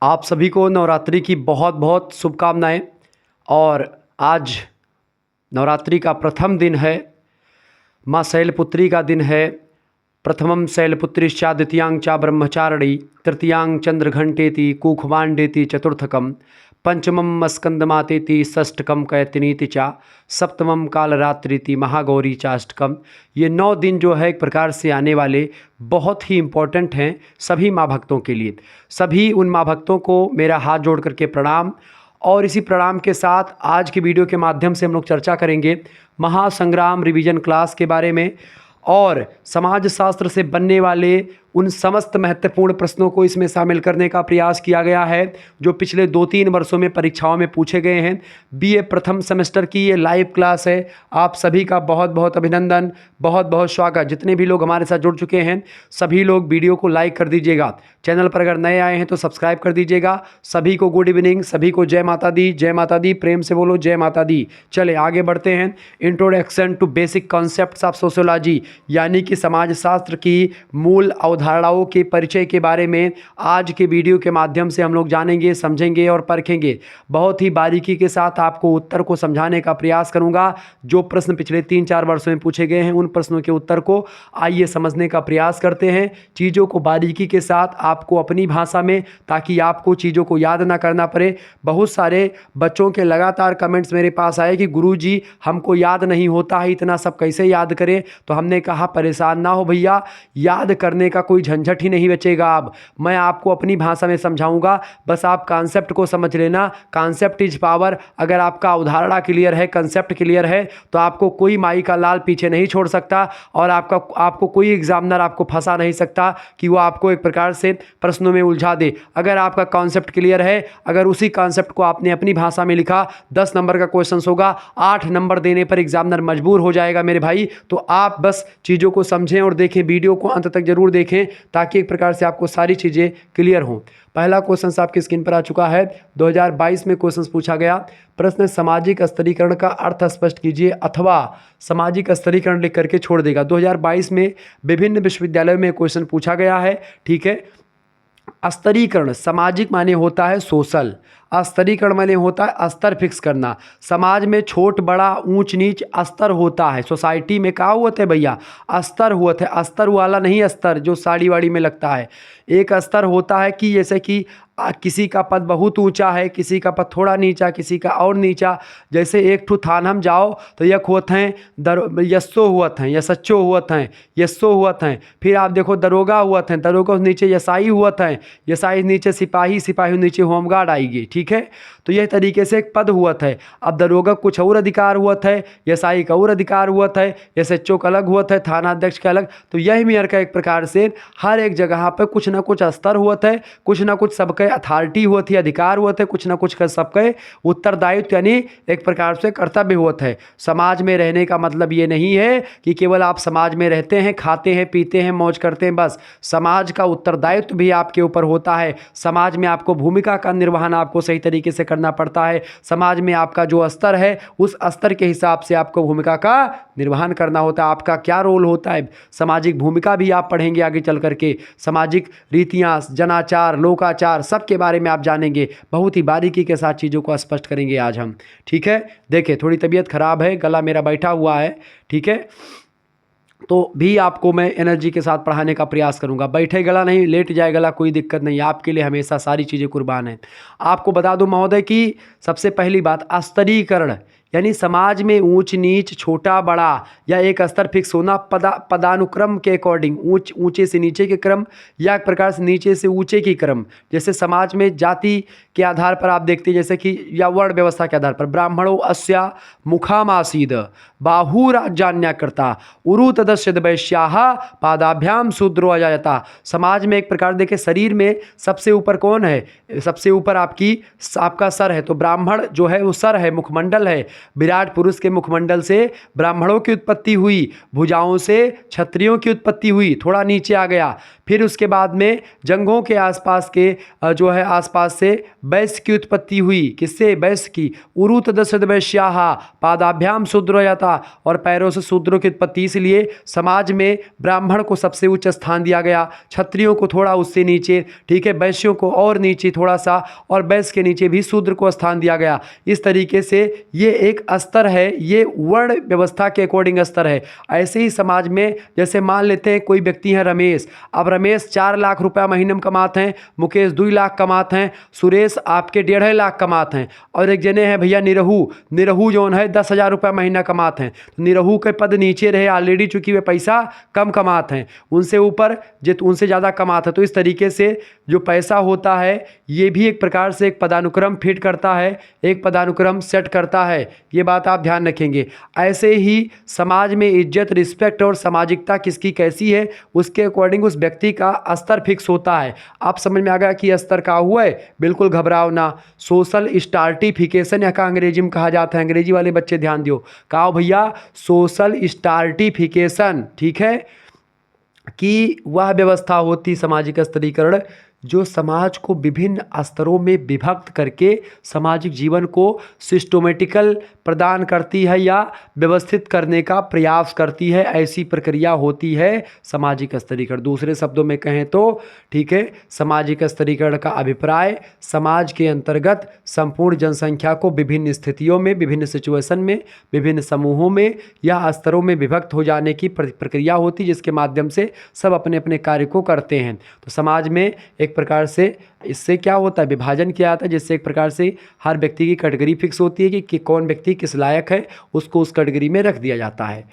आप सभी को नवरात्रि की बहुत बहुत शुभकामनाएं। और आज नवरात्रि का प्रथम दिन है, माँ शैलपुत्री का दिन है। प्रथमं शैलपुत्रीश्चा द्वितीयांग चा ब्रह्मचारिणी तृतीयांग चंद्रघंटेति कुखमांडेति चतुर्थकम पंचमं स्कंदमातेति षष्ठकम कैतनीति चा सप्तमं कालरात्रिति महागौरी चाष्टकम। ये 9 दिन जो है एक प्रकार से आने वाले बहुत ही इम्पोर्टेंट हैं सभी माँ भक्तों के लिए। सभी उन माँ भक्तों को मेरा हाथ जोड़ करके प्रणाम। और इसी प्रणाम के साथ आज की वीडियो के माध्यम से हम लोग चर्चा करेंगे महासंग्राम रिवीजन क्लास के बारे में और समाज शास्त्र से बनने वाले उन समस्त महत्वपूर्ण प्रश्नों को इसमें शामिल करने का प्रयास किया गया है जो पिछले 2-3 वर्षों में परीक्षाओं में पूछे गए हैं। बीए प्रथम सेमेस्टर की ये लाइव क्लास है। आप सभी का बहुत बहुत अभिनंदन, बहुत बहुत स्वागत। जितने भी लोग हमारे साथ जुड़ चुके हैं सभी लोग वीडियो को लाइक कर दीजिएगा। चैनल पर अगर नए आए हैं तो सब्सक्राइब कर दीजिएगा। सभी को गुड इवनिंग, सभी को जय माता दी, जय माता दी। प्रेम से बोलो जय माता दी। चले आगे बढ़ते हैं। Introduction to basic concepts of sociology, यानी कि समाज शास्त्र की मूल अवधारणाओं के परिचय के बारे में आज के वीडियो के माध्यम से हम लोग जानेंगे, समझेंगे और परखेंगे। बहुत ही बारीकी के साथ आपको उत्तर को समझाने का प्रयास करूंगा। जो प्रश्न पिछले 3-4 वर्षों में पूछे गए हैं उन प्रश्नों के उत्तर को आइए समझने का प्रयास करते हैं। चीज़ों को बारीकी के साथ आपको अपनी भाषा में, ताकि आपको चीज़ों को याद ना करना पड़े। बहुत सारे बच्चों के लगातार कमेंट्स मेरे पास आए कि गुरुजी हमको याद नहीं होता है, इतना सब कैसे याद करें। तो हमने कहा परेशान ना हो भैया, याद करने का कोई झंझट ही नहीं बचेगा। अब मैं आपको अपनी भाषा में समझाऊंगा, बस आप कॉन्सेप्ट को समझ लेना। Concept is power. अगर आपका अवधारणा क्लियर है, कॉन्सेप्ट क्लियर है, तो आपको कोई माई का लाल पीछे नहीं छोड़ सकता और आपको कोई एग्जामिनर आपको फंसा नहीं सकता कि वो आपको एक प्रकार से प्रश्नों में उलझा दे। अगर आपका कॉन्सेप्ट क्लियर है, अगर उसी कॉन्सेप्ट को आपने अपनी भाषा में लिखा, 10 नंबर का क्वेश्चन होगा, 8 नंबर देने पर एग्जामिनर मजबूर हो जाएगा मेरे भाई। तो आप बस चीज़ों को समझें और देखें, वीडियो को अंत तक जरूर देखें ताकि एक प्रकार से आपको सारी चीज़ें क्लियर हों। पहला क्वेश्चन आपकी स्क्रीन पर आ चुका है। 2022 में क्वेश्चन पूछा गया। प्रश्न सामाजिक स्तरीकरण का अर्थ स्पष्ट कीजिए, अथवा सामाजिक स्तरीकरण लिख करके छोड़ देगा। 2022 में विभिन्न विश्वविद्यालयों में क्वेश्चन पूछा गया है। ठीक है। स्तरीकरण, सामाजिक माने होता है सोशल, स्तरीकरण माने होता है स्तर फिक्स करना। समाज में छोट बड़ा ऊंच नीच स्तर होता है। सोसाइटी में क्या हुआ है भैया? स्तर हुआ है। अस्तर वाला नहीं स्तर जो साड़ी वाड़ी में लगता है। एक स्तर होता है कि जैसे कि किसी का पद बहुत ऊंचा है, किसी का पद थोड़ा नीचा, किसी का और नीचा। जैसे एक ठू थान हम जाओ तो यक होत हैं यस्सो हुअत हैं, यशच्चो हुअत हैं, यस्सो हुअत हैं। फिर आप देखो दरोगा हुअत हैं, दरोगा नीचे यसाई हुअत हैं, यसाई नीचे सिपाही, सिपाही नीचे होमगार्ड आएगी। ठीक है। तो यह तरीके से एक पद हुअत है। अब दरोगा कुछ और अधिकार हुअत है, यसाई का और अधिकार हुअत है, एसएचओ का अलग हुअत है, थानाध्यक्ष का अलग। तो यही मेयर का एक प्रकार से हर एक जगह पर कुछ ना कुछ स्तर हुअत है, कुछ ना कुछ सबके अथॉरिटी हुआ थी, अधिकार हुआ थे, कुछ ना कुछ का सबके उत्तरदायित्व यानी एक प्रकार से कर्तव्य हुआ है। समाज में रहने का मतलब ये नहीं है कि केवल आप समाज में रहते हैं, खाते हैं, पीते हैं, मौज करते हैं, बस। समाज का उत्तरदायित्व भी आपके ऊपर होता है। समाज में आपको भूमिका का निर्वहन आपको सही तरीके से करना पड़ता है। समाज में आपका जो स्तर है उस स्तर के हिसाब से आपको भूमिका का निर्वहन करना होता है। आपका क्या रोल होता है, सामाजिक भूमिका भी आप पढ़ेंगे आगे चल करके। सामाजिक रीतियाँ, जनाचार, लोकाचार सब के बारे में आप जानेंगे। बहुत ही बारीकी के साथ चीज़ों को स्पष्ट करेंगे आज हम। ठीक है। देखिए थोड़ी तबीयत खराब है, गला मेरा बैठा हुआ है। ठीक है। तो भी आपको मैं एनर्जी के साथ पढ़ाने का प्रयास करूंगा। बैठे गला नहीं, लेट जाए गला, कोई दिक्कत नहीं। आपके लिए हमेशा सारी चीज़ें कुर्बान हैं। आपको बता दूं महोदय कि सबसे पहली बात स्तरीकरण यानी समाज में ऊंच नीच, छोटा बड़ा या एक स्तर फिक्स होना पदानुक्रम के अकॉर्डिंग, ऊंचे से नीचे के क्रम या एक प्रकार से नीचे से ऊंचे की क्रम। जैसे समाज में जाति के आधार पर आप देखते हैं, जैसे कि या वर्ण व्यवस्था के आधार पर ब्राह्मणों अस्या मुखामासीद बाहुराज्यान्याकृता उरु तदस्य वैश्याः पादाभ्याम शूद्रो अजायता। समाज में एक प्रकार देखे शरीर में सबसे ऊपर कौन है? सबसे ऊपर आपका सर है, तो ब्राह्मण जो है वो सर है, मुखमंडल है। विराट पुरुष के मुखमंडल से ब्राह्मणों की उत्पत्ति हुई, भुजाओं से क्षत्रियों की उत्पत्ति हुई, थोड़ा नीचे आ गया। फिर उसके बाद में जंगों के आसपास के जो है आसपास से वैश्य की उत्पत्ति हुई। किससे? वैश्य की। उरुत दशरथ वैश्याः पादाभ्याम शूद्रो यथा, और पैरों से शूद्रों की उत्पत्ति, इसलिए समाज में ब्राह्मण को सबसे उच्च स्थान दिया गया, क्षत्रियों को थोड़ा उससे नीचे, ठीक है, वैश्यों को और नीचे थोड़ा सा, और वैश्य के नीचे भी शूद्र को स्थान दिया गया। इस तरीके से ये एक स्तर है, ये वर्ण व्यवस्था के अकॉर्डिंग स्तर है। ऐसे ही समाज में जैसे मान लेते हैं कोई व्यक्ति है रमेश, अब रमेश 4 लाख रुपया महीने में कमाते हैं, मुकेश 2 लाख कमाते हैं, सुरेश आपके 1.5 लाख कमाते हैं, और एक जने हैं भैया निरहू जो है 10,000 रुपया महीना कमाते हैं। तो निरहू के पद नीचे रहे ऑलरेडी, चूंकि वे पैसा कम कमाते हैं, उनसे ऊपर उनसे ज़्यादा कमाते हैं। तो इस तरीके से जो पैसा होता है ये भी एक प्रकार से एक पदानुक्रम फिट करता है, एक पदानुक्रम सेट करता है। ये बात आप ध्यान रखेंगे। ऐसे ही समाज में इज्जत, रिस्पेक्ट और सामाजिकता किसकी कैसी है, उसके अकॉर्डिंग उस व्यक्ति का स्तर फिक्स होता है। आप समझ में आ गया कि स्तर का हुआ है, बिल्कुल घबराओ ना। सोशल स्टार्टिफिकेशन का अंग्रेजी में कहा जाता है, अंग्रेजी वाले बच्चे ध्यान दियो, कहा भैया सोशल स्टार्टिफिकेशन, ठीक है, कि वह व्यवस्था होती सामाजिक स्तरीकरण जो समाज को विभिन्न स्तरों में विभक्त करके सामाजिक जीवन को सिस्टोमेटिकल प्रदान करती है या व्यवस्थित करने का प्रयास करती है। ऐसी प्रक्रिया होती है सामाजिक स्तरीकरण। दूसरे शब्दों में कहें तो, ठीक है, सामाजिक स्तरीकरण का अभिप्राय समाज के अंतर्गत संपूर्ण जनसंख्या को विभिन्न स्थितियों में, विभिन्न सिचुएशन में, विभिन्न समूहों में या स्तरों में विभक्त हो जाने की प्रक्रिया होती, जिसके माध्यम से सब अपने अपने कार्य को करते हैं। तो समाज में एक प्रकार से इससे क्या होता है, विभाजन किया जाता है, जिससे एक प्रकार से हर व्यक्ति की कैटेगरी फिक्स होती है कि कौन व्यक्ति किस लायक है, उसको उस कैटेगरी में रख दिया जाता है।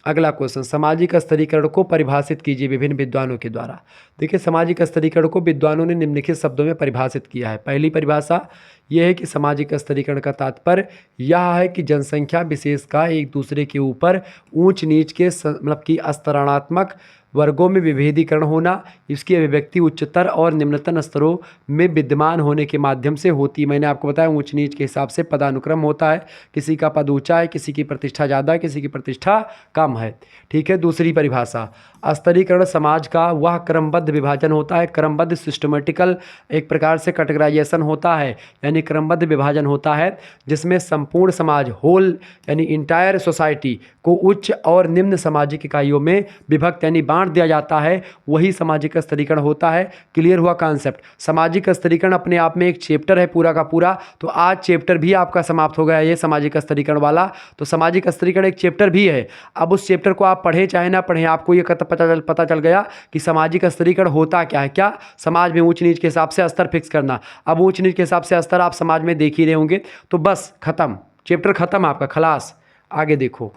अगला क्वेश्चन, सामाजिक स्तरीकरण को परिभाषित कीजिए विभिन्न विद्वानों के द्वारा। देखिए, सामाजिक स्तरीकरण को विद्वानों ने निम्नलिखित शब्दों में परिभाषित किया है। पहली परिभाषा यह है कि सामाजिक स्तरीकरण का तात्पर्य यह है कि जनसंख्या विशेष का एक दूसरे के ऊपर ऊंच नीच के मतलब कि स्तराणात्मक वर्गों में विभेदीकरण होना, इसकी अभिव्यक्ति उच्चतर और निम्नतम स्तरों में विद्यमान होने के माध्यम से होती है। मैंने आपको बताया ऊंच नीच के हिसाब से पदानुक्रम होता है, किसी का पद ऊंचा है, किसी की प्रतिष्ठा ज़्यादा है, किसी की प्रतिष्ठा कम है, ठीक है। दूसरी परिभाषा, स्तरीकरण समाज का वह क्रमबद्ध विभाजन होता है, क्रमबद्ध सिस्टमेटिकल एक प्रकार से कैटेगराइजेशन होता है, यानी क्रमबद्ध विभाजन होता है जिसमें संपूर्ण समाज होल यानी इंटायर सोसाइटी को उच्च और निम्न सामाजिक इकाइयों में विभक्त यानी बांट दिया जाता है, वही सामाजिक स्तरीकरण होता है। क्लियर हुआ कॉन्सेप्ट। सामाजिक स्तरीकरण अपने आप में एक चैप्टर है पूरा का पूरा, तो आज चैप्टर भी आपका समाप्त हो गया ये सामाजिक स्तरीकरण वाला। तो सामाजिक स्तरीकरण एक चैप्टर भी है। अब उस चैप्टर को आप पढ़ें चाहे ना पढ़ें, आपको ये पता चल गया कि सामाजिक स्तरीकरण होता क्या है। क्या? समाज में ऊंच नीच के हिसाब से स्तर फिक्स करना। अब ऊंच नीच के हिसाब से स्तर आप समाज में देख ही रहे होंगे, तो बस खत्म, चैप्टर खत्म आपका, खलास। आगे देखो।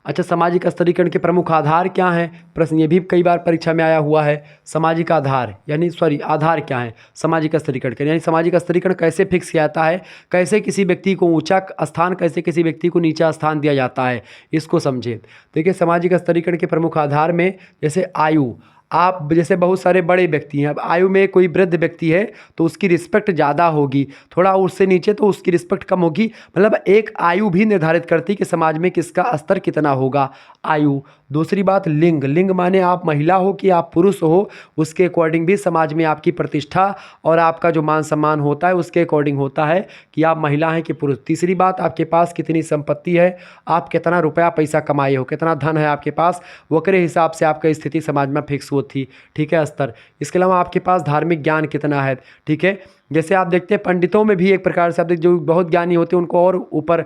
अच्छा, सामाजिक स्तरीकरण के प्रमुख आधार क्या हैं? प्रश्न ये भी कई बार परीक्षा में आया हुआ है। सामाजिक आधार यानी आधार क्या है सामाजिक स्तरीकरण के, यानी सामाजिक स्तरीकरण कैसे फिक्स किया जाता है, कैसे किसी व्यक्ति को ऊंचा स्थान, कैसे किसी व्यक्ति को नीचा स्थान दिया जाता है, इसको समझे। देखिए, सामाजिक स्तरीकरण के प्रमुख आधार में जैसे आयु, आप जैसे बहुत सारे बड़े व्यक्ति हैं, अब आयु में कोई वृद्ध व्यक्ति है तो उसकी रिस्पेक्ट ज़्यादा होगी, थोड़ा उससे नीचे तो उसकी रिस्पेक्ट कम होगी। मतलब एक आयु भी निर्धारित करती कि समाज में किसका स्तर कितना होगा, आयु। दूसरी बात, लिंग। लिंग माने आप महिला हो कि आप पुरुष हो, उसके अकॉर्डिंग भी समाज में आपकी प्रतिष्ठा और आपका जो मान सम्मान होता है उसके अकॉर्डिंग होता है कि आप महिला हैं कि पुरुष। तीसरी बात, आपके पास कितनी संपत्ति है, आप कितना रुपया पैसा कमाए हो, कितना धन है आपके पास, वक्र हिसाब से आपका स्थिति समाज में फिक्स होती, ठीक है, स्तर। इसके अलावा आपके पास धार्मिक ज्ञान कितना है, ठीक है। जैसे आप देखते हैं पंडितों में भी एक प्रकार से आप देखते जो बहुत ज्ञानी होते हैं उनको और ऊपर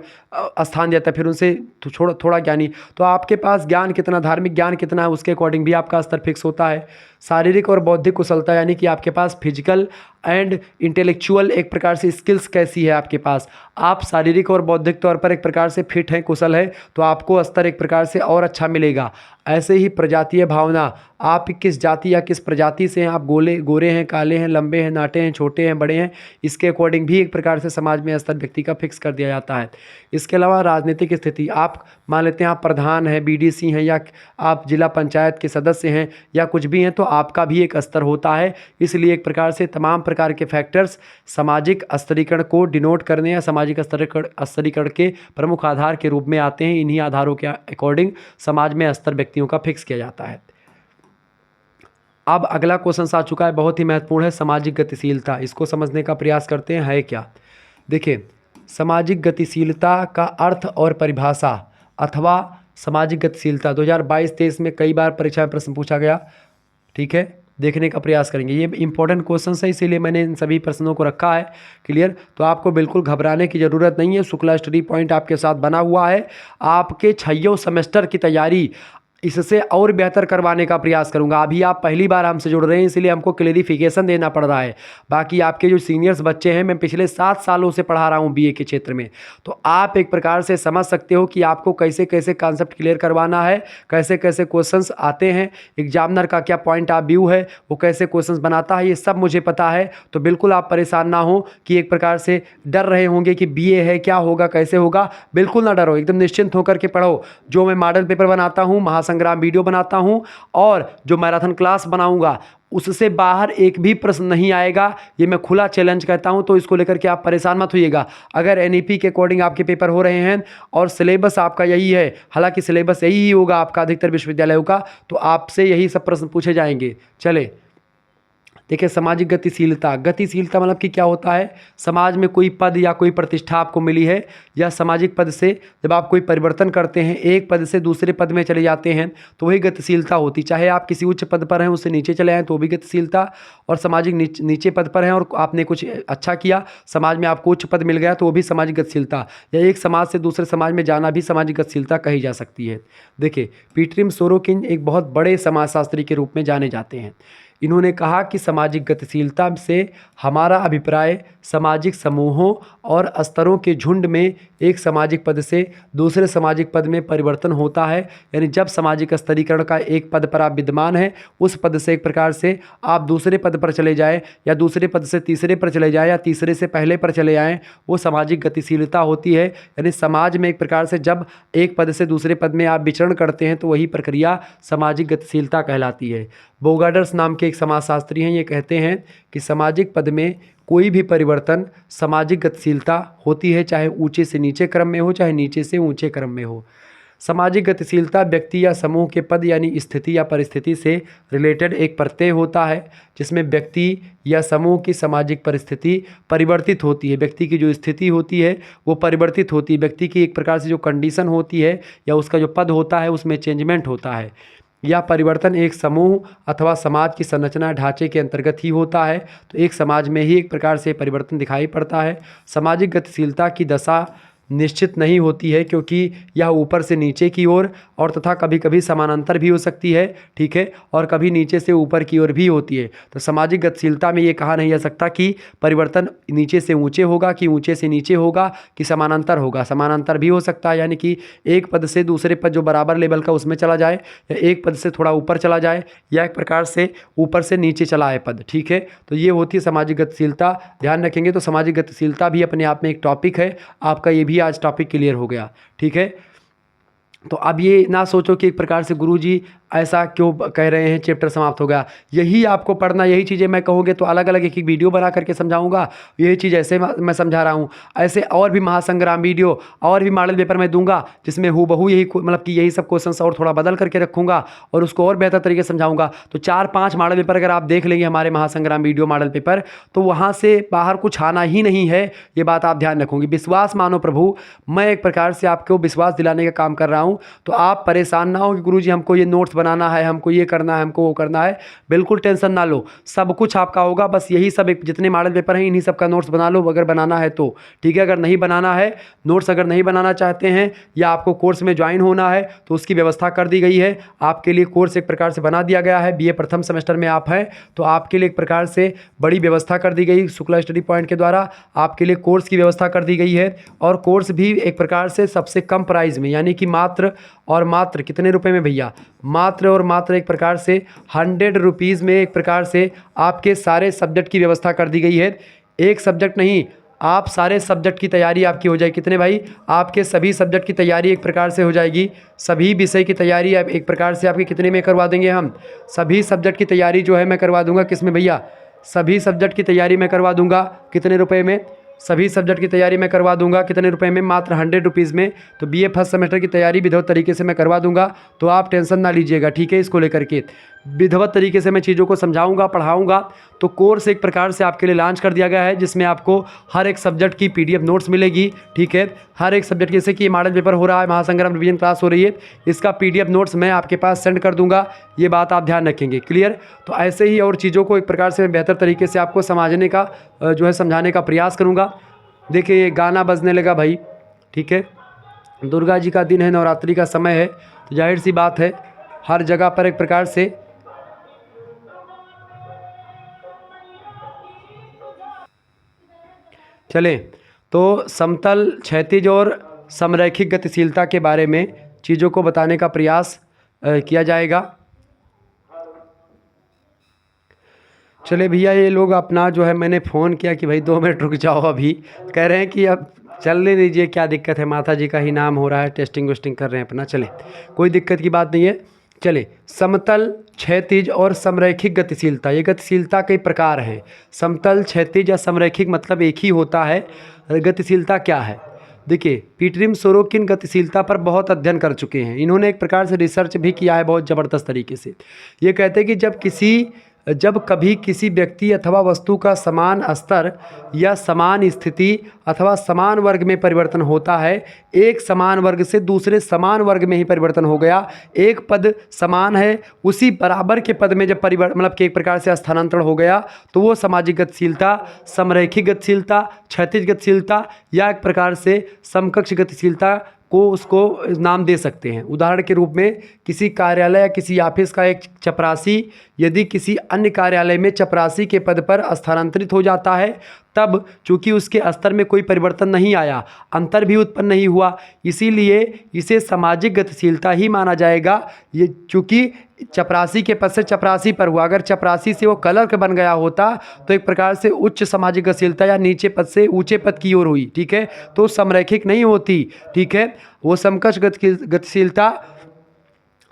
स्थान देता है, फिर उनसे थोड़ा ज्ञानी, तो आपके पास ज्ञान कितना, धार्मिक ज्ञान कितना है, उसके अकॉर्डिंग भी आपका स्तर फिक्स होता है। शारीरिक और बौद्धिक कुशलता यानी कि आपके पास फिजिकल एंड इंटेलेक्चुअल एक प्रकार से स्किल्स कैसी है आपके पास, आप शारीरिक और बौद्धिक तौर पर एक प्रकार से फिट हैं, कुशल है, तो आपको स्तर एक प्रकार से और अच्छा मिलेगा। ऐसे ही प्रजातीय भावना, आप किस जाति या किस प्रजाति से हैं, आप गोरे हैं, काले हैं, लंबे हैं, नाटे हैं, छोटे हैं, बड़े हैं, इसके अकॉर्डिंग भी एक प्रकार से समाज में स्तर व्यक्ति का फिक्स कर दिया जाता है। इसके अलावा राजनीतिक स्थिति, आप मान लेते हैं आप प्रधान हैं, बीडीसी हैं, या आप जिला पंचायत के सदस्य हैं या कुछ भी हैं, तो आपका भी एक स्तर होता है। इसलिए एक प्रकार से तमाम प्रकार के फैक्टर्स सामाजिक स्तरीकरण को डिनोट करने या सामाजिक स्तरीकरण के प्रमुख आधार के रूप में आते हैं। इन्हीं आधारों के अकॉर्डिंग समाज में स्तर व्यक्तियों का फिक्स किया जाता है। अब अगला क्वेश्चन आ चुका है, बहुत ही महत्वपूर्ण है, सामाजिक गतिशीलता। इसको समझने का प्रयास करते हैं, है क्या। देखिए, सामाजिक गतिशीलता का अर्थ और परिभाषा अथवा सामाजिक गतिशीलता 2022-23 में कई बार परीक्षा में प्रश्न पूछा गया, ठीक है, देखने का प्रयास करेंगे। ये इंपॉर्टेंट क्वेश्चन है, इसीलिए मैंने इन सभी प्रश्नों को रखा है क्लियर। तो आपको बिल्कुल घबराने की ज़रूरत नहीं है, शुक्ला स्टडी पॉइंट आपके साथ बना हुआ है। आपके 6 सेमेस्टर की तैयारी इससे और बेहतर करवाने का प्रयास करूंगा। अभी आप पहली बार हमसे जुड़ रहे हैं, इसलिए हमको क्लेरिफिकेशन देना पड़ रहा है। बाकी आपके जो सीनियर्स बच्चे हैं, मैं पिछले 7 सालों से पढ़ा रहा हूं बीए के क्षेत्र में, तो आप एक प्रकार से समझ सकते हो कि आपको कैसे कैसे कॉन्सेप्ट क्लियर करवाना है, कैसे कैसे क्वेश्चंस आते हैं, एग्जामिनर का क्या पॉइंट ऑफ व्यू है, वो कैसे क्वेश्चंस बनाता है, ये सब मुझे पता है। तो बिल्कुल आप परेशान ना हो कि एक प्रकार से डर रहे होंगे कि बीए है, क्या होगा, कैसे होगा। बिल्कुल ना डरो, एकदम निश्चिंत होकर के पढ़ो। जो मैं मॉडल पेपर बनाता हूँ, महासंग्राम वीडियो बनाता हूं और जो मैराथन क्लास बनाऊंगा, उससे बाहर एक भी प्रश्न नहीं आएगा, ये मैं खुला चैलेंज कहता हूं। तो इसको लेकर के आप परेशान मत होइएगा। अगर एनईपी के अकॉर्डिंग आपके पेपर हो रहे हैं और सिलेबस आपका यही है, हालांकि सिलेबस यही होगा आपका अधिकतर विश्वविद्यालयों का, तो आपसे यही सब प्रश्न पूछे जाएंगे। चले देखिए, सामाजिक गतिशीलता। गतिशीलता मतलब कि क्या होता है, समाज में कोई पद या कोई प्रतिष्ठा आपको मिली है, या सामाजिक पद से जब आप कोई परिवर्तन करते हैं, एक पद से दूसरे पद में चले जाते हैं, तो वही गतिशीलता होती। चाहे आप किसी उच्च पद पर हैं, उससे नीचे चले आएँ तो भी गतिशीलता, और सामाजिक नीचे पद पर हैं और आपने कुछ अच्छा किया, समाज में आपको उच्च पद मिल गया, तो वो भी सामाजिक गतिशीलता, या एक समाज से दूसरे समाज में जाना भी सामाजिक गतिशीलता कही जा सकती है। देखिए, पीटरिम सोरोकिन एक बहुत बड़े समाजशास्त्री के रूप में जाने जाते हैं। इन्होंने कहा कि सामाजिक गतिशीलता से हमारा अभिप्राय सामाजिक समूहों और स्तरों के झुंड में एक सामाजिक पद से दूसरे सामाजिक पद में परिवर्तन होता है। यानी जब सामाजिक स्तरीकरण का एक पद पर आप विद्यमान हैं, उस पद से एक प्रकार से आप दूसरे पद पर चले जाएं, या दूसरे पद से तीसरे पर चले जाएं, या तीसरे से पहले पर चले आएँ, वो सामाजिक गतिशीलता होती है। यानी समाज में एक प्रकार से जब एक पद से दूसरे पद में आप विचरण करते हैं, तो वही प्रक्रिया सामाजिक गतिशीलता कहलाती है। बोगाडर्स नाम के एक समाजशास्त्री हैं, ये कहते हैं कि सामाजिक पद में कोई भी परिवर्तन सामाजिक गतिशीलता होती है, चाहे ऊंचे से नीचे क्रम में हो, चाहे नीचे से ऊंचे क्रम में हो। सामाजिक गतिशीलता व्यक्ति या समूह के पद यानी स्थिति या परिस्थिति से रिलेटेड एक प्रत्यय होता है, जिसमें व्यक्ति या समूह की सामाजिक परिस्थिति परिवर्तित होती है। व्यक्ति की जो स्थिति होती है वो परिवर्तित होती है, व्यक्ति की एक प्रकार से जो कंडीशन होती है या उसका जो पद होता है उसमें चेंजमेंट होता है। यह परिवर्तन एक समूह अथवा समाज की संरचना ढांचे के अंतर्गत ही होता है। तो एक समाज में ही एक प्रकार से परिवर्तन दिखाई पड़ता है। सामाजिक गतिशीलता की दशा निश्चित नहीं होती है, क्योंकि यह ऊपर से नीचे की ओर और तथा कभी कभी समानांतर भी हो सकती है, ठीक है, और कभी नीचे से ऊपर की ओर भी होती है। तो सामाजिक गतिशीलता में ये कहा नहीं जा सकता कि परिवर्तन नीचे से ऊंचे होगा, कि ऊंचे से नीचे होगा, कि समानांतर होगा। समानांतर भी हो सकता है, यानी कि एक पद से दूसरे पद जो बराबर लेवल का उसमें चला जाए, या एक पद से थोड़ा ऊपर चला जाए, या एक प्रकार से ऊपर से नीचे चला आए पद, ठीक है। तो ये होती है सामाजिक गतिशीलता, ध्यान रखेंगे। तो सामाजिक गतिशीलता भी अपने आप में एक टॉपिक है आपका, ये भी आज टॉपिक क्लियर हो गया, ठीक है। तो अब ये ना सोचो कि एक प्रकार से गुरुजी ऐसा क्यों कह रहे हैं, चैप्टर समाप्त हो गया। यही आपको पढ़ना, यही चीज़ें मैं कहूँगे तो अलग अलग एक एक वीडियो बना करके समझाऊंगा। यही चीज़ ऐसे मैं समझा रहा हूँ, ऐसे और भी महासंग्राम वीडियो और भी मॉडल पेपर में दूंगा, जिसमें हूबहू यही मतलब कि यही सब क्वेश्चन और थोड़ा बदल करके रखूँगा और उसको और बेहतर तरीके से समझाऊँगा। तो 4-5 मॉडल पेपर अगर आप देख लेंगे हमारे महासंग्राम वीडियो मॉडल पेपर, तो वहाँ से बाहर कुछ आना ही नहीं है, ये बात आप ध्यान रखोगे। विश्वास मानो प्रभु, मैं एक प्रकार से आपको विश्वास दिलाने का काम कर रहा हूँ। तो आप परेशान ना हो कि गुरुजी हमको ये नोट्स बनाना है, हमको ये करना है, हमको वो करना है। बिल्कुल टेंशन ना लो, सब कुछ आपका होगा। बस यही सब एक जितने मॉडल पेपर हैं इन्हीं सब का नोट्स बना लो अगर बनाना है तो, ठीक है। अगर नहीं बनाना है नोट्स, अगर नहीं बनाना चाहते हैं या आपको कोर्स में ज्वाइन होना है तो उसकी व्यवस्था कर दी गई है। आपके लिए कोर्स एक प्रकार से बना दिया गया है। बीए प्रथम सेमेस्टर में आप हैं तो आपके लिए एक प्रकार से बड़ी व्यवस्था कर दी गई शुक्ला स्टडी पॉइंट के द्वारा। आपके लिए कोर्स की व्यवस्था कर दी गई है, और कोर्स भी एक प्रकार से सबसे कम प्राइस में, यानी कि मात्र और मात्र कितने रुपए में भैया, मात्र और मात्र एक प्रकार से 100 रुपीज़ में एक प्रकार से आपके सारे सब्जेक्ट की व्यवस्था कर दी गई है। एक सब्जेक्ट नहीं, आप सारे सब्जेक्ट की तैयारी आपकी हो जाएगी। कितने भाई, आपके सभी सब्जेक्ट की तैयारी एक प्रकार से हो जाएगी। सभी विषय की तैयारी आप एक प्रकार से आपकी कितने में करवा देंगे हम, सभी सब्जेक्ट की तैयारी जो है मैं करवा दूंगा। किस में भैया, सभी सब्जेक्ट की तैयारी मैं करवा दूंगा। कितने रुपए में, सभी सब्जेक्ट की तैयारी मैं करवा दूंगा। कितने रुपए में, मात्र 100 रुपीज़ में। तो बीए फर्स्ट सेमेस्टर की तैयारी विधिवत तरीके से मैं करवा दूंगा, तो आप टेंशन ना लीजिएगा, ठीक है। इसको लेकर के विधिवत तरीके से मैं चीज़ों को समझाऊंगा, पढ़ाऊंगा। तो कोर्स एक प्रकार से आपके लिए लॉन्च कर दिया गया है, जिसमें आपको हर एक सब्जेक्ट की PDF नोट्स मिलेगी, ठीक है। हर एक सब्जेक्ट, जैसे कि मॉडल पेपर हो रहा है, महासंग्राम रिवीजन क्लास हो रही है, इसका PDF नोट्स मैं आपके पास सेंड कर दूंगा। ये बात आप ध्यान रखेंगे, क्लियर। तो ऐसे ही और चीज़ों को एक प्रकार से मैं बेहतर तरीके से आपको समझाने का जो है समझाने का प्रयास करूँगा। देखिए ये गाना बजने लगा भाई, ठीक है। दुर्गा जी का दिन है, नवरात्रि का समय है, तो जाहिर सी बात है हर जगह पर एक प्रकार से चलें। तो समतल, क्षैतिज और समरैखिक गतिशीलता के बारे में चीज़ों को बताने का प्रयास किया जाएगा। चले भैया, ये लोग अपना जो है, मैंने फ़ोन किया कि भाई 2 मिनट रुक जाओ, अभी कह रहे हैं कि अब चलने दीजिए, क्या दिक्कत है, माता जी का ही नाम हो रहा है, टेस्टिंग वेस्टिंग कर रहे हैं अपना। चले, कोई दिक्कत की बात नहीं है। चले, समतल, क्षैतिज और समरैखिक गतिशीलता, ये गतिशीलता कई प्रकार हैं। समतल, क्षैतिज या समरैखिक मतलब एक ही होता है। गतिशीलता क्या है? देखिए, पीटरिम सोरोकिन गतिशीलता पर बहुत अध्ययन कर चुके हैं। इन्होंने एक प्रकार से रिसर्च भी किया है बहुत ज़बरदस्त तरीके से। ये कहते हैं कि जब कभी किसी व्यक्ति अथवा वस्तु का समान स्तर या समान स्थिति अथवा समान वर्ग में परिवर्तन होता है, एक समान वर्ग से दूसरे समान वर्ग में ही परिवर्तन हो गया, एक पद समान है, उसी बराबर के पद में जब परिवर्तन मतलब कि एक प्रकार से स्थानांतरण हो गया, तो वो सामाजिक गतिशीलता, समरैखिक गतिशीलता, क्षैतिज गतिशीलता या एक प्रकार से समकक्ष गतिशीलता को उसको नाम दे सकते हैं। उदाहरण के रूप में किसी कार्यालय या किसी ऑफिस का एक चपरासी यदि किसी अन्य कार्यालय में चपरासी के पद पर स्थानांतरित हो जाता है, तब चूंकि उसके स्तर में कोई परिवर्तन नहीं आया, अंतर भी उत्पन्न नहीं हुआ, इसीलिए इसे सामाजिक गतिशीलता ही माना जाएगा। ये चूंकि चपरासी के पद से चपरासी पर हुआ, अगर चपरासी से वो क्लर्क बन गया होता तो एक प्रकार से उच्च सामाजिक गतिशीलता या नीचे पद से ऊंचे पद की ओर हुई, ठीक है, तो समरैखिक नहीं होती, ठीक है। वो समकक्ष गतिशीलता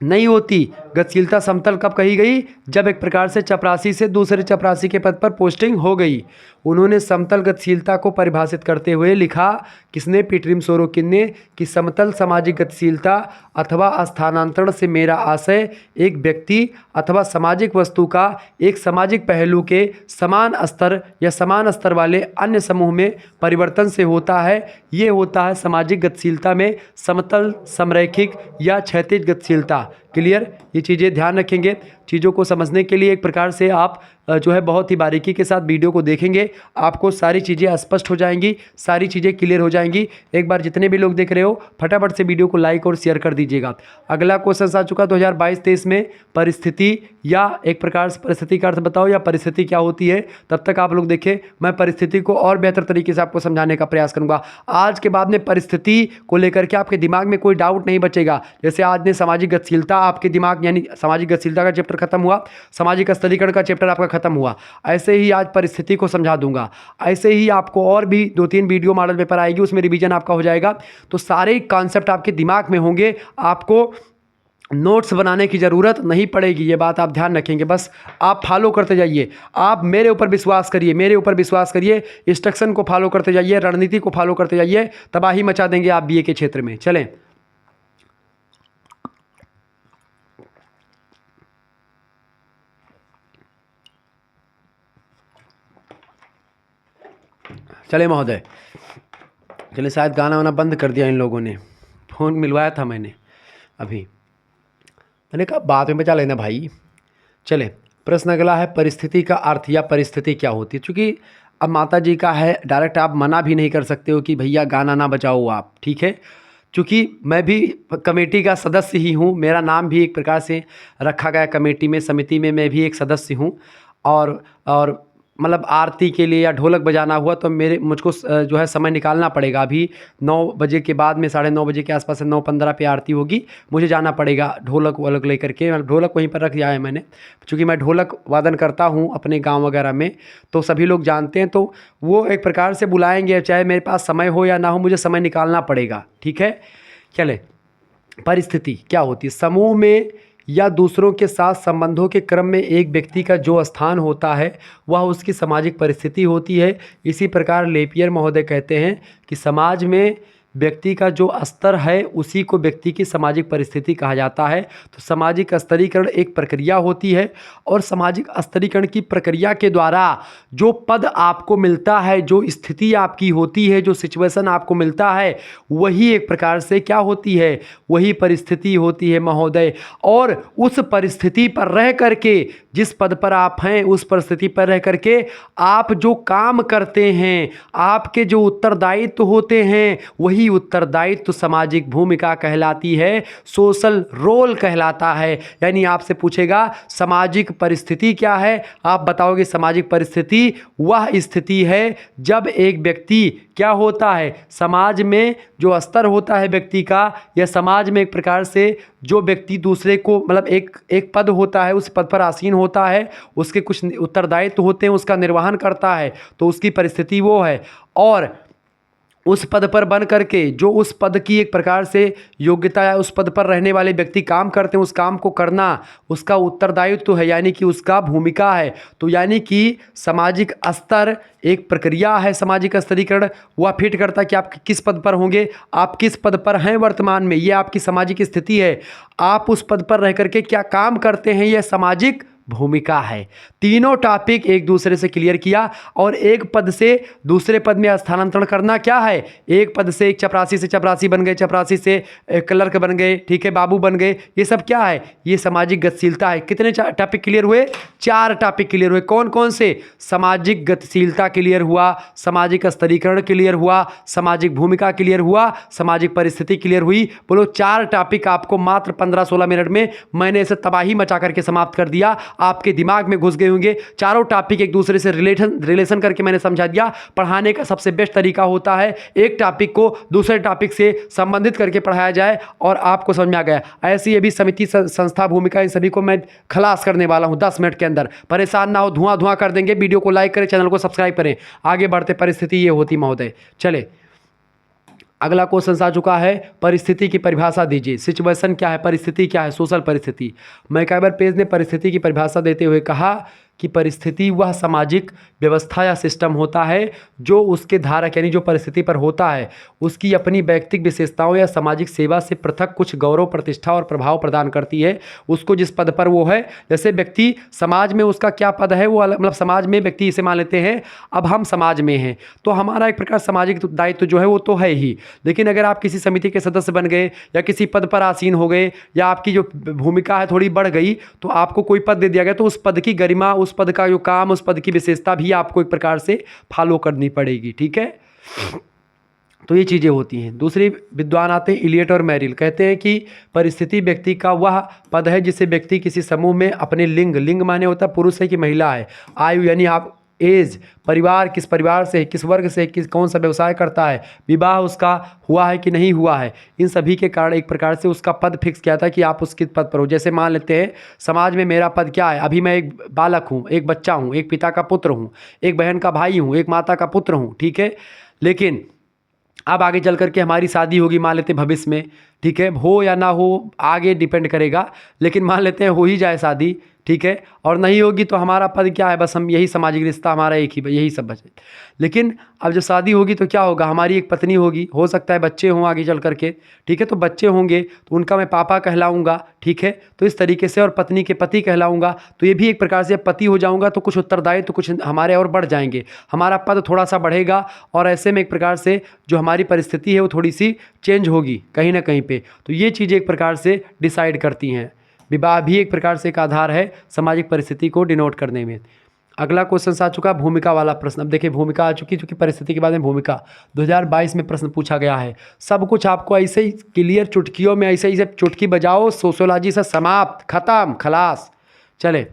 नहीं होती। गतिशीलता समतल कब कही गई? जब एक प्रकार से चपरासी से दूसरे चपरासी के पद पर पोस्टिंग हो गई। उन्होंने समतल गतिशीलता को परिभाषित करते हुए लिखा, किसने? पीटरिम सोरोकिन ने, कि समतल सामाजिक गतिशीलता अथवा स्थानांतरण से मेरा आशय एक व्यक्ति अथवा सामाजिक वस्तु का एक सामाजिक पहलू के समान स्तर या समान स्तर वाले अन्य समूह में परिवर्तन से होता है। ये होता है सामाजिक गतिशीलता में समतल, समरैखिक या क्षैतिज गतिशीलता। क्लियर? ये चीज़ें ध्यान रखेंगे। चीज़ों को समझने के लिए एक प्रकार से आप जो है बहुत ही बारीकी के साथ वीडियो को देखेंगे, आपको सारी चीज़ें स्पष्ट हो जाएंगी, सारी चीज़ें क्लियर हो जाएंगी। एक बार जितने भी लोग देख रहे हो फटाफट से वीडियो को लाइक और शेयर कर दीजिएगा। अगला क्वेश्चन आ चुका 2022-23 में, परिस्थिति या एक प्रकार से परिस्थिति का अर्थ बताओ या परिस्थिति क्या होती है। तब तक आप लोग देखें, मैं परिस्थिति को और बेहतर तरीके से आपको समझाने का प्रयास करूँगा। आज के बाद में परिस्थिति को लेकर के आपके दिमाग में कोई डाउट नहीं बचेगा। जैसे आज ने सामाजिक गतिशीलता आपके दिमाग, यानी सामाजिक गतिशीलता का चैप्टर खत्म हुआ, सामाजिक स्तरीकरण का चैप्टर आपका खत्म हुआ, ऐसे ही आज परिस्थिति को समझा दूंगा। ऐसे ही आपको और भी 2-3 वीडियो मॉडल पेपर आएगी, उसमें रिवीजन आपका हो जाएगा, तो सारे कॉन्सेप्ट आपके दिमाग में होंगे, आपको नोट्स बनाने की ज़रूरत नहीं पड़ेगी। ये बात आप ध्यान रखेंगे, बस आप फॉलो करते जाइए। आप मेरे ऊपर विश्वास करिए, मेरे ऊपर विश्वास करिए, इंस्ट्रक्शन को फॉलो करते जाइए, रणनीति को फॉलो करते जाइए, तबाही मचा देंगे आप बीए के क्षेत्र में। चलें, चले महोदय, चले, शायद गाना वाना बंद कर दिया इन लोगों ने, फ़ोन मिलवाया था मैंने अभी, मैंने कहा बाद में बचा लेना भाई। चले, प्रश्न अगला है, परिस्थिति का अर्थ या परिस्थिति क्या होती है। चूँकि अब माता जी का है, डायरेक्ट आप मना भी नहीं कर सकते हो कि भैया गाना ना बजाओ आप, ठीक है। चूँकि मैं भी कमेटी का सदस्य ही हूँ, मेरा नाम भी एक प्रकार से रखा गया कमेटी में, समिति में मैं भी एक सदस्य हूँ, और मतलब आरती के लिए या ढोलक बजाना हुआ तो मुझको जो है समय निकालना पड़ेगा। अभी 9 बजे के बाद में 9:30 बजे के आसपास 9:15 पे आरती होगी, मुझे जाना पड़ेगा ढोलक वोलक लेकर के। ढोलक वहीं पर रख दिया है मैंने, चूँकि मैं ढोलक वादन करता हूँ अपने गाँव वगैरह में, तो सभी लोग जानते हैं, तो वो एक प्रकार से बुलाएंगे, चाहे मेरे पास समय हो या ना हो, मुझे समय निकालना पड़ेगा, ठीक है। चले, परिस्थिति क्या होती है? समूह में या दूसरों के साथ संबंधों के क्रम में एक व्यक्ति का जो स्थान होता है वह उसकी सामाजिक परिस्थिति होती है। इसी प्रकार लेपियर महोदय कहते हैं कि समाज में व्यक्ति का जो स्तर है उसी को व्यक्ति की सामाजिक परिस्थिति कहा जाता है। तो सामाजिक स्तरीकरण एक प्रक्रिया होती है और सामाजिक स्तरीकरण की प्रक्रिया के द्वारा जो पद आपको मिलता है, जो स्थिति आपकी होती है, जो सिचुएशन आपको मिलता है, वही एक प्रकार से क्या होती है, वही परिस्थिति होती है महोदय। और उस परिस्थिति पर रह करके, जिस पद पर आप हैं उस परिस्थिति पर रह करके आप जो काम करते हैं, आपके जो उत्तरदायित्व होते हैं, वही उत्तरदायित्व सामाजिक भूमिका कहलाती है, सोशल रोल कहलाता है। यानी आपसे पूछेगा सामाजिक परिस्थिति क्या है, आप बताओगे सामाजिक परिस्थिति वह स्थिति है जब एक व्यक्ति क्या होता है, समाज में जो स्तर होता है व्यक्ति का, या समाज में एक प्रकार से जो व्यक्ति दूसरे को मतलब एक पद होता है, उस पद पर आसीन होता है, उसके कुछ उत्तरदायित्व होते हैं, उसका निर्वहन करता है, तो उसकी परिस्थिति वो है। और उस पद पर बन करके जो उस पद की एक प्रकार से योग्यता है, उस पद पर रहने वाले व्यक्ति काम करते हैं, उस काम को करना उसका उत्तरदायित्व है, यानी कि उसका भूमिका है। तो यानी कि सामाजिक स्तर एक प्रक्रिया है, सामाजिक स्तरीकरण वह फिट करता है कि आप किस पद पर होंगे, आप किस पद पर हैं वर्तमान में, ये आपकी सामाजिक स्थिति है। आप उस पद पर रह करके क्या काम करते हैं, यह सामाजिक भूमिका है। तीनों टॉपिक एक दूसरे से क्लियर किया। और एक पद से दूसरे पद में स्थानांतरण करना क्या है, एक पद से एक चपरासी से चपरासी बन गए, चपरासी से क्लर्क बन गए, ठीक है, बाबू बन गए, ये सब क्या है, ये सामाजिक गतिशीलता है। कितने टॉपिक क्लियर हुए, 4 टॉपिक क्लियर हुए। कौन कौन से, सामाजिक गतिशीलता क्लियर हुआ, सामाजिक स्तरीकरण क्लियर हुआ, सामाजिक भूमिका क्लियर हुआ, सामाजिक परिस्थिति क्लियर हुई। बोलो 4 टॉपिक आपको मात्र 15-16 मिनट में मैंने इसे तबाही मचा करके समाप्त कर दिया, आपके दिमाग में घुस गए होंगे। चारों टॉपिक एक दूसरे से रिलेशन करके मैंने समझा दिया। पढ़ाने का सबसे बेस्ट तरीका होता है एक टॉपिक को दूसरे टॉपिक से संबंधित करके पढ़ाया जाए और आपको समझ में आ गया। ऐसी ये भी समिति, संस्था, भूमिका, इन सभी को मैं खलास करने वाला हूं 10 मिनट के अंदर। परेशान ना हो, धुआं कर देंगे। वीडियो को लाइक करें, चैनल को सब्सक्राइब करें। आगे बढ़ते, परिस्थिति ये होती महोदय। चले, अगला क्वेश्चन आ चुका है, परिस्थिति की परिभाषा दीजिए। सिचुएशन क्या है, परिस्थिति क्या है, सोशल परिस्थिति। मैकआवर पेज ने परिस्थिति की परिभाषा देते हुए कहा कि परिस्थिति वह सामाजिक व्यवस्था या सिस्टम होता है जो उसके धारक यानी जो परिस्थिति पर होता है उसकी अपनी व्यक्तिगत विशेषताओं या सामाजिक सेवा से पृथक कुछ गौरव, प्रतिष्ठा और प्रभाव प्रदान करती है उसको जिस पद पर वो है। जैसे व्यक्ति समाज में उसका क्या पद है, वो मतलब समाज में व्यक्ति इसे मान लेते हैं, अब हम समाज में हैं तो हमारा एक प्रकार सामाजिक दायित्व जो है वो तो है ही। लेकिन अगर आप किसी समिति के सदस्य बन गए या किसी पद पर आसीन हो गए या आपकी जो भूमिका है थोड़ी बढ़ गई तो आपको कोई पद दे दिया गया तो उस पद की गरिमा, उस पद का जो काम, उस पद की विशेषता भी आपको एक प्रकार से फॉलो करनी पड़ेगी। ठीक है, तो ये चीज़ें होती हैं। दूसरे विद्वान आते हैं इलियट और मैरिल, कहते हैं कि परिस्थिति व्यक्ति का वह पद है जिसे व्यक्ति किसी समूह में अपने लिंग माने होता है पुरुष है कि महिला है, आयु यानी आप एज, परिवार, किस परिवार से, किस वर्ग से, किस कौन सा व्यवसाय करता है, विवाह उसका हुआ है कि नहीं हुआ है, इन सभी के कारण एक प्रकार से उसका पद फिक्स किया था कि आप उसके पद पर हो। जैसे मान लेते हैं समाज में मेरा पद क्या है, अभी मैं एक बालक हूँ, एक बच्चा हूँ, एक पिता का पुत्र हूँ, एक बहन का भाई हूँ, एक माता का पुत्र हूँ, ठीक है। लेकिन अब आगे चल करके हमारी शादी होगी, मान लेते हैं भविष्य में, ठीक है, हो या ना हो आगे डिपेंड करेगा, लेकिन मान लेते हैं हो ही जाए शादी, ठीक है, और नहीं होगी तो हमारा पद क्या है, बस हम यही सामाजिक रिश्ता हमारा एक ही, यही सब बचे। लेकिन अब जब शादी होगी तो क्या होगा, हमारी एक पत्नी होगी, हो सकता है बच्चे हों आगे चल करके, ठीक है, तो बच्चे होंगे तो उनका मैं पापा कहलाऊंगा, ठीक है, तो इस तरीके से, और पत्नी के पति कहलाऊंगा, तो ये भी एक प्रकार से पति हो जाऊंगा तो कुछ उत्तरदायित्व तो कुछ हमारे और बढ़ जाएंगे, हमारा पद थोड़ा सा बढ़ेगा और ऐसे में एक प्रकार से जो हमारी परिस्थिति है वो थोड़ी सी चेंज होगी कहीं ना कहीं पे। तो ये चीज़ें एक प्रकार से डिसाइड करती हैं। विवाह भी एक प्रकार से एक आधार है सामाजिक परिस्थिति को डिनोट करने में। अगला क्वेश्चन आ चुका भूमिका वाला प्रश्न। अब देखिए भूमिका आ चुकी, चूँकि परिस्थिति के बाद में भूमिका 2022 में प्रश्न पूछा गया है। सब कुछ आपको ऐसे ही क्लियर चुटकियों में ऐसे ही चुटकी बजाओ, सोशियोलॉजी से समाप्त, खत्म, खलास। चले,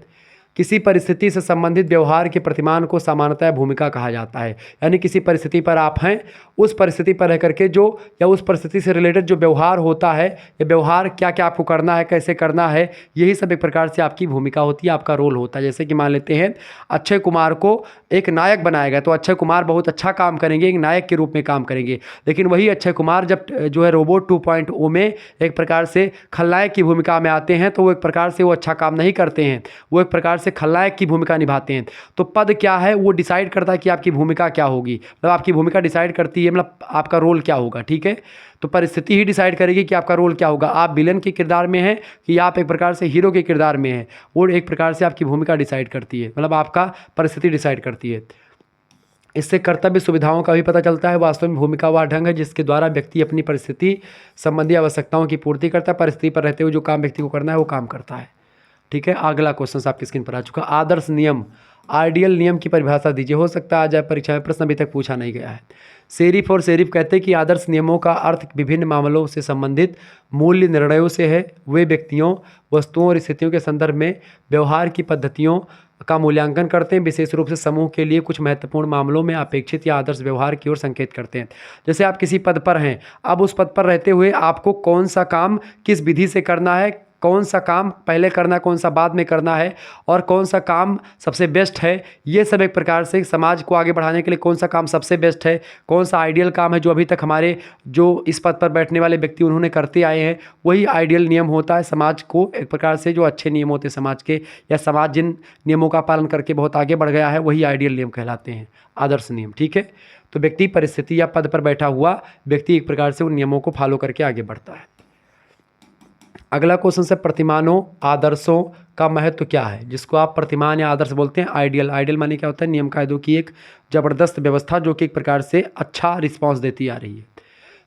किसी परिस्थिति से संबंधित व्यवहार के प्रतिमान को सामान्यतः भूमिका कहा जाता है। यानी किसी परिस्थिति पर आप हैं, उस परिस्थिति पर रह करके जो या उस परिस्थिति से रिलेटेड जो व्यवहार होता है, या व्यवहार क्या क्या आपको करना है, कैसे करना है, यही सब एक प्रकार से आपकी भूमिका होती है, आपका रोल होता है। जैसे कि मान लेते हैं अक्षय कुमार को एक नायक बनाया गया तो अक्षय कुमार बहुत अच्छा काम करेंगे, एक नायक के रूप में काम करेंगे। लेकिन वही अक्षय कुमार जब जो है रोबोट 2.0 में एक प्रकार से खलनायक की भूमिका में आते हैं तो वो एक प्रकार से वो अच्छा काम नहीं करते हैं, वो एक प्रकार से खलनायक की भूमिका निभाते हैं। तो पद क्या है वो डिसाइड करता है कि आपकी भूमिका क्या होगी, मतलब आपकी भूमिका डिसाइड करती है मतलब आपका रोल क्या होगा, ठीक है। तो परिस्थिति ही डिसाइड करेगी कि आपका रोल क्या होगा, आप विलन के किरदार में हैं कि आप एक प्रकार से हीरो के किरदार में हैं, वो एक प्रकार से आपकी भूमिका डिसाइड करती है, मतलब आपका परिस्थिति डिसाइड करती है। इससे कर्तव्य सुविधाओं का भी पता चलता है। वास्तव में भूमिका वह ढंग है जिसके द्वारा व्यक्ति अपनी परिस्थिति संबंधी आवश्यकताओं की पूर्ति करता है, परिस्थिति पर रहते हुए जो काम व्यक्ति को करना है वो काम करता है, ठीक है। अगला क्वेश्चन आपकी स्क्रीन पर आ चुका। आदर्श नियम, आइडियल नियम की परिभाषा दीजिए। हो सकता है आ जाए परीक्षा में, प्रश्न अभी तक पूछा नहीं गया है। शेरिफ और शेरिफ कहते हैं कि आदर्श नियमों का अर्थ विभिन्न मामलों से संबंधित मूल्य निर्णयों से है। वे व्यक्तियों, वस्तुओं और स्थितियों के संदर्भ में व्यवहार की पद्धतियों का मूल्यांकन करते हैं, विशेष रूप से समूह के लिए कुछ महत्वपूर्ण मामलों में अपेक्षित या आदर्श व्यवहार की ओर संकेत करते हैं। जैसे आप किसी पद पर हैं, अब उस पद पर रहते हुए आपको कौन सा काम किस विधि से करना है, कौन सा काम पहले करना है, कौन सा बाद में करना है, और कौन सा काम सबसे बेस्ट है, ये सब एक प्रकार से समाज को आगे बढ़ाने के लिए कौन सा काम सबसे बेस्ट है, कौन सा आइडियल काम है जो अभी तक हमारे जो इस पद पर बैठने वाले व्यक्ति उन्होंने करते आए हैं, वही आइडियल नियम होता है। समाज को एक प्रकार से जो अच्छे नियम होते हैं समाज के, या समाज जिन नियमों का पालन करके बहुत आगे बढ़ गया है, वही आइडियल नियम कहलाते हैं, आदर्श नियम, ठीक है। तो व्यक्ति परिस्थिति या पद पर बैठा हुआ व्यक्ति एक प्रकार से उन नियमों को फॉलो करके आगे बढ़ता है। अगला क्वेश्चन से प्रतिमानों, आदर्शों का महत्व क्या है, जिसको आप प्रतिमान या आदर्श बोलते हैं। आइडियल, आइडियल माने क्या होता है, नियम कायदों की एक ज़बरदस्त व्यवस्था जो कि एक प्रकार से अच्छा रिस्पांस देती आ रही है।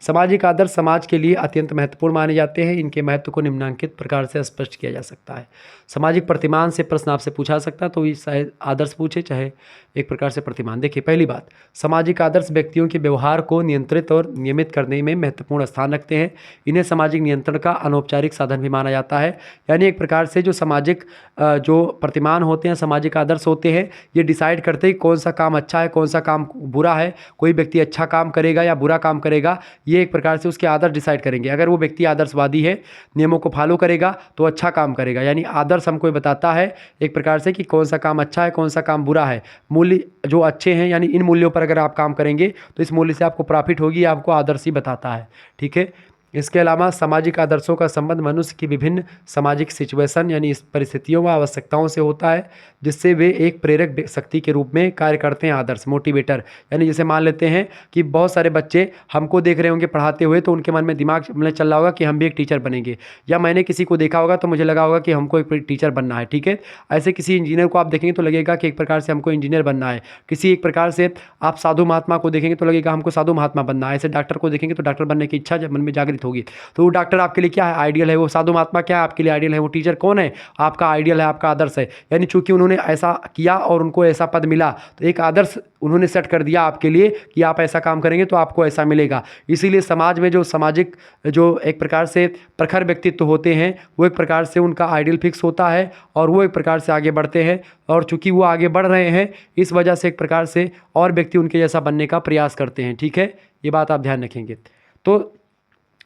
सामाजिक आदर्श समाज के लिए अत्यंत महत्वपूर्ण माने जाते हैं। इनके महत्व को निम्नलिखित प्रकार से स्पष्ट किया जा सकता है। सामाजिक प्रतिमान से प्रश्न आपसे पूछा सकता है, तो ये शायद आदर्श पूछे चाहे एक प्रकार से प्रतिमान। देखिए पहली बात, सामाजिक आदर्श व्यक्तियों के व्यवहार को नियंत्रित और नियमित करने में महत्वपूर्ण स्थान रखते हैं। इन्हें सामाजिक नियंत्रण का अनौपचारिक साधन भी माना जाता है। यानी एक प्रकार से जो सामाजिक जो प्रतिमान होते हैं, सामाजिक आदर्श होते हैं, ये डिसाइड करते हैं कौन सा काम अच्छा है, कौन सा काम बुरा है, कोई व्यक्ति अच्छा काम करेगा या बुरा काम करेगा, ये एक प्रकार से उसके आदर्श डिसाइड करेंगे। अगर वो व्यक्ति आदर्शवादी है, नियमों को फॉलो करेगा, तो अच्छा काम करेगा। यानी आदर्श हमको बताता है एक प्रकार से कि कौन सा काम अच्छा है, कौन सा काम बुरा है। मूल्य जो अच्छे हैं, यानी इन मूल्यों पर अगर आप काम करेंगे तो इस मूल्य से आपको प्रॉफिट होगी, आपको आदर्श ही बताता है, ठीक है। इसके अलावा सामाजिक आदर्शों का संबंध मनुष्य की विभिन्न सामाजिक सिचुएशन यानी इस परिस्थितियों व आवश्यकताओं से होता है, जिससे वे एक प्रेरक शक्ति के रूप में कार्य करते हैं। आदर्श मोटिवेटर, यानी जैसे मान लेते हैं कि बहुत सारे बच्चे हमको देख रहे होंगे पढ़ाते हुए, तो उनके मन में दिमाग में चल रहा होगा कि हम भी एक टीचर बनेंगे, या मैंने किसी को देखा होगा तो मुझे लगा होगा कि हमको एक टीचर बनना है, ठीक है। ऐसे किसी इंजीनियर को आप देखेंगे तो लगेगा कि एक प्रकार से हमको इंजीनियर बनना है। किसी एक प्रकार से आप साधु महात्मा को देखेंगे तो लगेगा हमको साधु महात्मा बनना है। ऐसे डॉक्टर को देखेंगे तो डॉक्टर बनने की इच्छा मन में जागृत होगी। तो वो डॉक्टर आपके लिए क्या है, आइडियल है। वो साधु महात्मा क्या है, आपके लिए आइडियल है। वो टीचर कौन है, आपका आइडियल है, आपका आदर्श है। यानी चूंकि उन्होंने ऐसा किया और उनको ऐसा पद मिला, तो एक आदर्श उन्होंने सेट कर दिया आपके लिए कि आप ऐसा काम करेंगे तो आपको ऐसा मिलेगा। इसीलिए समाज में जो सामाजिक जो एक प्रकार से प्रखर व्यक्तित्व होते हैं, वो एक प्रकार से उनका आइडियल फिक्स होता है और वो एक प्रकार से आगे बढ़ते हैं। और चूंकि वो आगे बढ़ रहे हैं, इस वजह से एक प्रकार से और व्यक्ति उनके जैसा बनने का प्रयास करते हैं, ठीक है। ये बात आप ध्यान रखेंगे। तो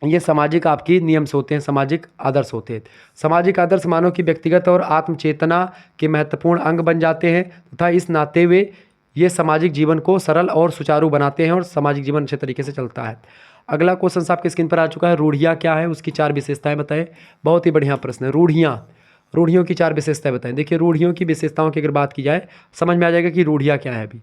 ये सामाजिक आपकी नियम्स होते हैं, सामाजिक आदर्श होते हैं। सामाजिक आदर्श मानव की व्यक्तिगत और आत्म चेतना के महत्वपूर्ण अंग बन जाते हैं तथा इस नाते वे ये सामाजिक जीवन को सरल और सुचारू बनाते हैं और सामाजिक जीवन अच्छे तरीके से चलता है। अगला क्वेश्चन आपके स्क्रीन पर आ चुका है, रूढ़ियाँ क्या है, उसकी 4 विशेषताएं बताएं। बहुत ही बढ़िया प्रश्न है। रूढ़ियों की 4 विशेषताएं बताएं। देखिए रूढ़ियों की विशेषताओं की अगर बात की जाए, समझ में आ जाएगा कि रूढ़ियाँ क्या है। अभी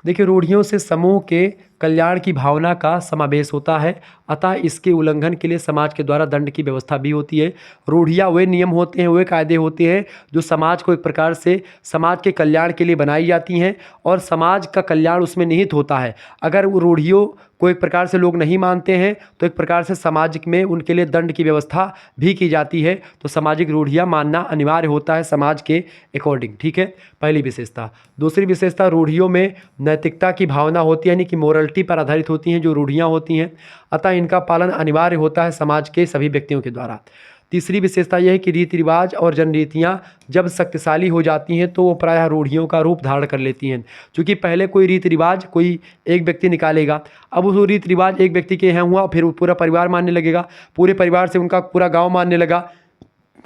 देखिए रूढ़ियों से समूह के कल्याण की भावना का समावेश होता है, अतः इसके उल्लंघन के लिए समाज के द्वारा दंड की व्यवस्था भी होती है। रूढ़ियाँ वे नियम होते हैं, वे कायदे होते हैं जो समाज को एक प्रकार से समाज के कल्याण के लिए बनाई जाती हैं और समाज का कल्याण उसमें निहित होता है। अगर वो रूढ़ियों को एक प्रकार से लोग नहीं मानते हैं तो एक प्रकार से समाज में उनके लिए दंड की व्यवस्था भी की जाती है। तो सामाजिक रूढ़ियाँ मानना अनिवार्य होता है समाज के अकॉर्डिंग, ठीक है, पहली विशेषता। दूसरी विशेषता, रूढ़ियों में नैतिकता की भावना होती है, यानी कि मोरलिटी पर आधारित होती हैं जो रूढ़ियाँ होती हैं, अतः इनका पालन अनिवार्य होता है समाज के सभी व्यक्तियों के द्वारा। तीसरी विशेषता यह है कि रीति रिवाज और जनरीतियाँ जब शक्तिशाली हो जाती हैं तो वो प्रायः रूढ़ियों का रूप धारण कर लेती हैं। क्योंकि पहले कोई रीति रिवाज कोई एक व्यक्ति निकालेगा, अब वो रीति रिवाज एक व्यक्ति के यहाँ हुआ, फिर पूरा परिवार मानने लगेगा, पूरे परिवार से उनका पूरा गाँव मानने लगा,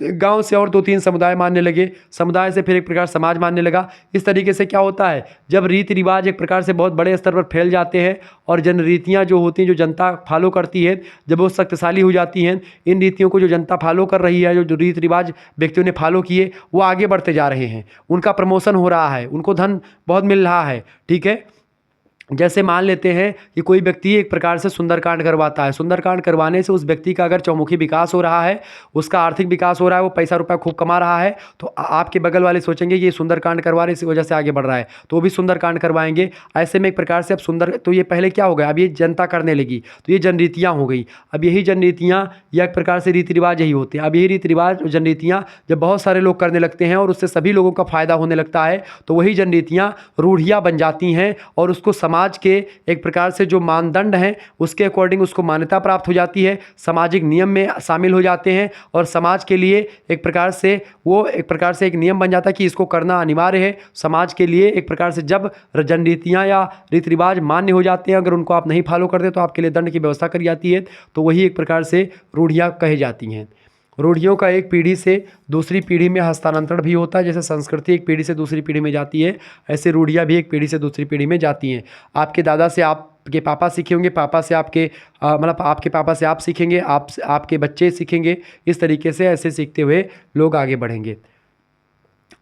गांव से और 2-3 समुदाय मानने लगे, समुदाय से फिर एक प्रकार समाज मानने लगा। इस तरीके से क्या होता है, जब रीति रिवाज एक प्रकार से बहुत बड़े स्तर पर फैल जाते हैं और जन रीतियाँ जो होती हैं, जो जनता फॉलो करती है, जब वो शक्तिशाली हो जाती हैं, इन रीतियों को जो जनता फॉलो कर रही है, जो रीति रिवाज व्यक्तियों ने फॉलो किए, वो आगे बढ़ते जा रहे हैं, उनका प्रमोशन हो रहा है, उनको धन बहुत मिल रहा है। ठीक है, जैसे मान लेते हैं कि कोई व्यक्ति एक प्रकार से सुंदरकांड करवाता है, सुंदरकांड करवाने से उस व्यक्ति का अगर चौमुखी विकास हो रहा है, उसका आर्थिक विकास हो रहा है, वो पैसा रुपया खूब कमा रहा है, तो आपके बगल वाले सोचेंगे कि ये सुंदरकांड करवा रहे, इसी वजह से आगे बढ़ रहा है, तो वो भी सुंदरकांड करवाएंगे। ऐसे में एक प्रकार से अब सुंदर, तो ये पहले क्या हो गया, अब ये जनता करने लगी, तो ये जनरीतियाँ हो गई। अब यही जनरीतियाँ या एक प्रकार से रीति रिवाज यही होते हैं। अब यही रीति रिवाज जनरीतियाँ जब बहुत सारे लोग करने लगते हैं और उससे सभी लोगों का फायदा होने लगता है, तो वही जनरीतियाँ रूढ़ियाँ बन जाती हैं और उसको समाज के एक प्रकार से जो मानदंड हैं उसके अकॉर्डिंग उसको मान्यता प्राप्त हो जाती है, सामाजिक नियम में शामिल हो जाते हैं और समाज के लिए एक प्रकार से वो एक प्रकार से एक नियम बन जाता है कि इसको करना अनिवार्य है। समाज के लिए एक प्रकार से जब जनरीतियाँ या रीति रिवाज मान्य हो जाते हैं, अगर उनको आप नहीं फॉलो करते तो आपके लिए दंड की व्यवस्था करी जाती है, तो वही एक प्रकार से रूढ़ियाँ कही जाती हैं। रूढ़ियों का एक पीढ़ी से दूसरी पीढ़ी में हस्तांतरण भी होता है। जैसे संस्कृति एक पीढ़ी से दूसरी पीढ़ी में जाती है, ऐसे रूढ़ियाँ भी एक पीढ़ी से दूसरी पीढ़ी में जाती हैं। आपके दादा से आपके पापा सीखे होंगे, पापा से आपके मतलब आपके पापा से आप सीखेंगे, आपके बच्चे सीखेंगे, इस तरीके से ऐसे सीखते हुए लोग आगे बढ़ेंगे।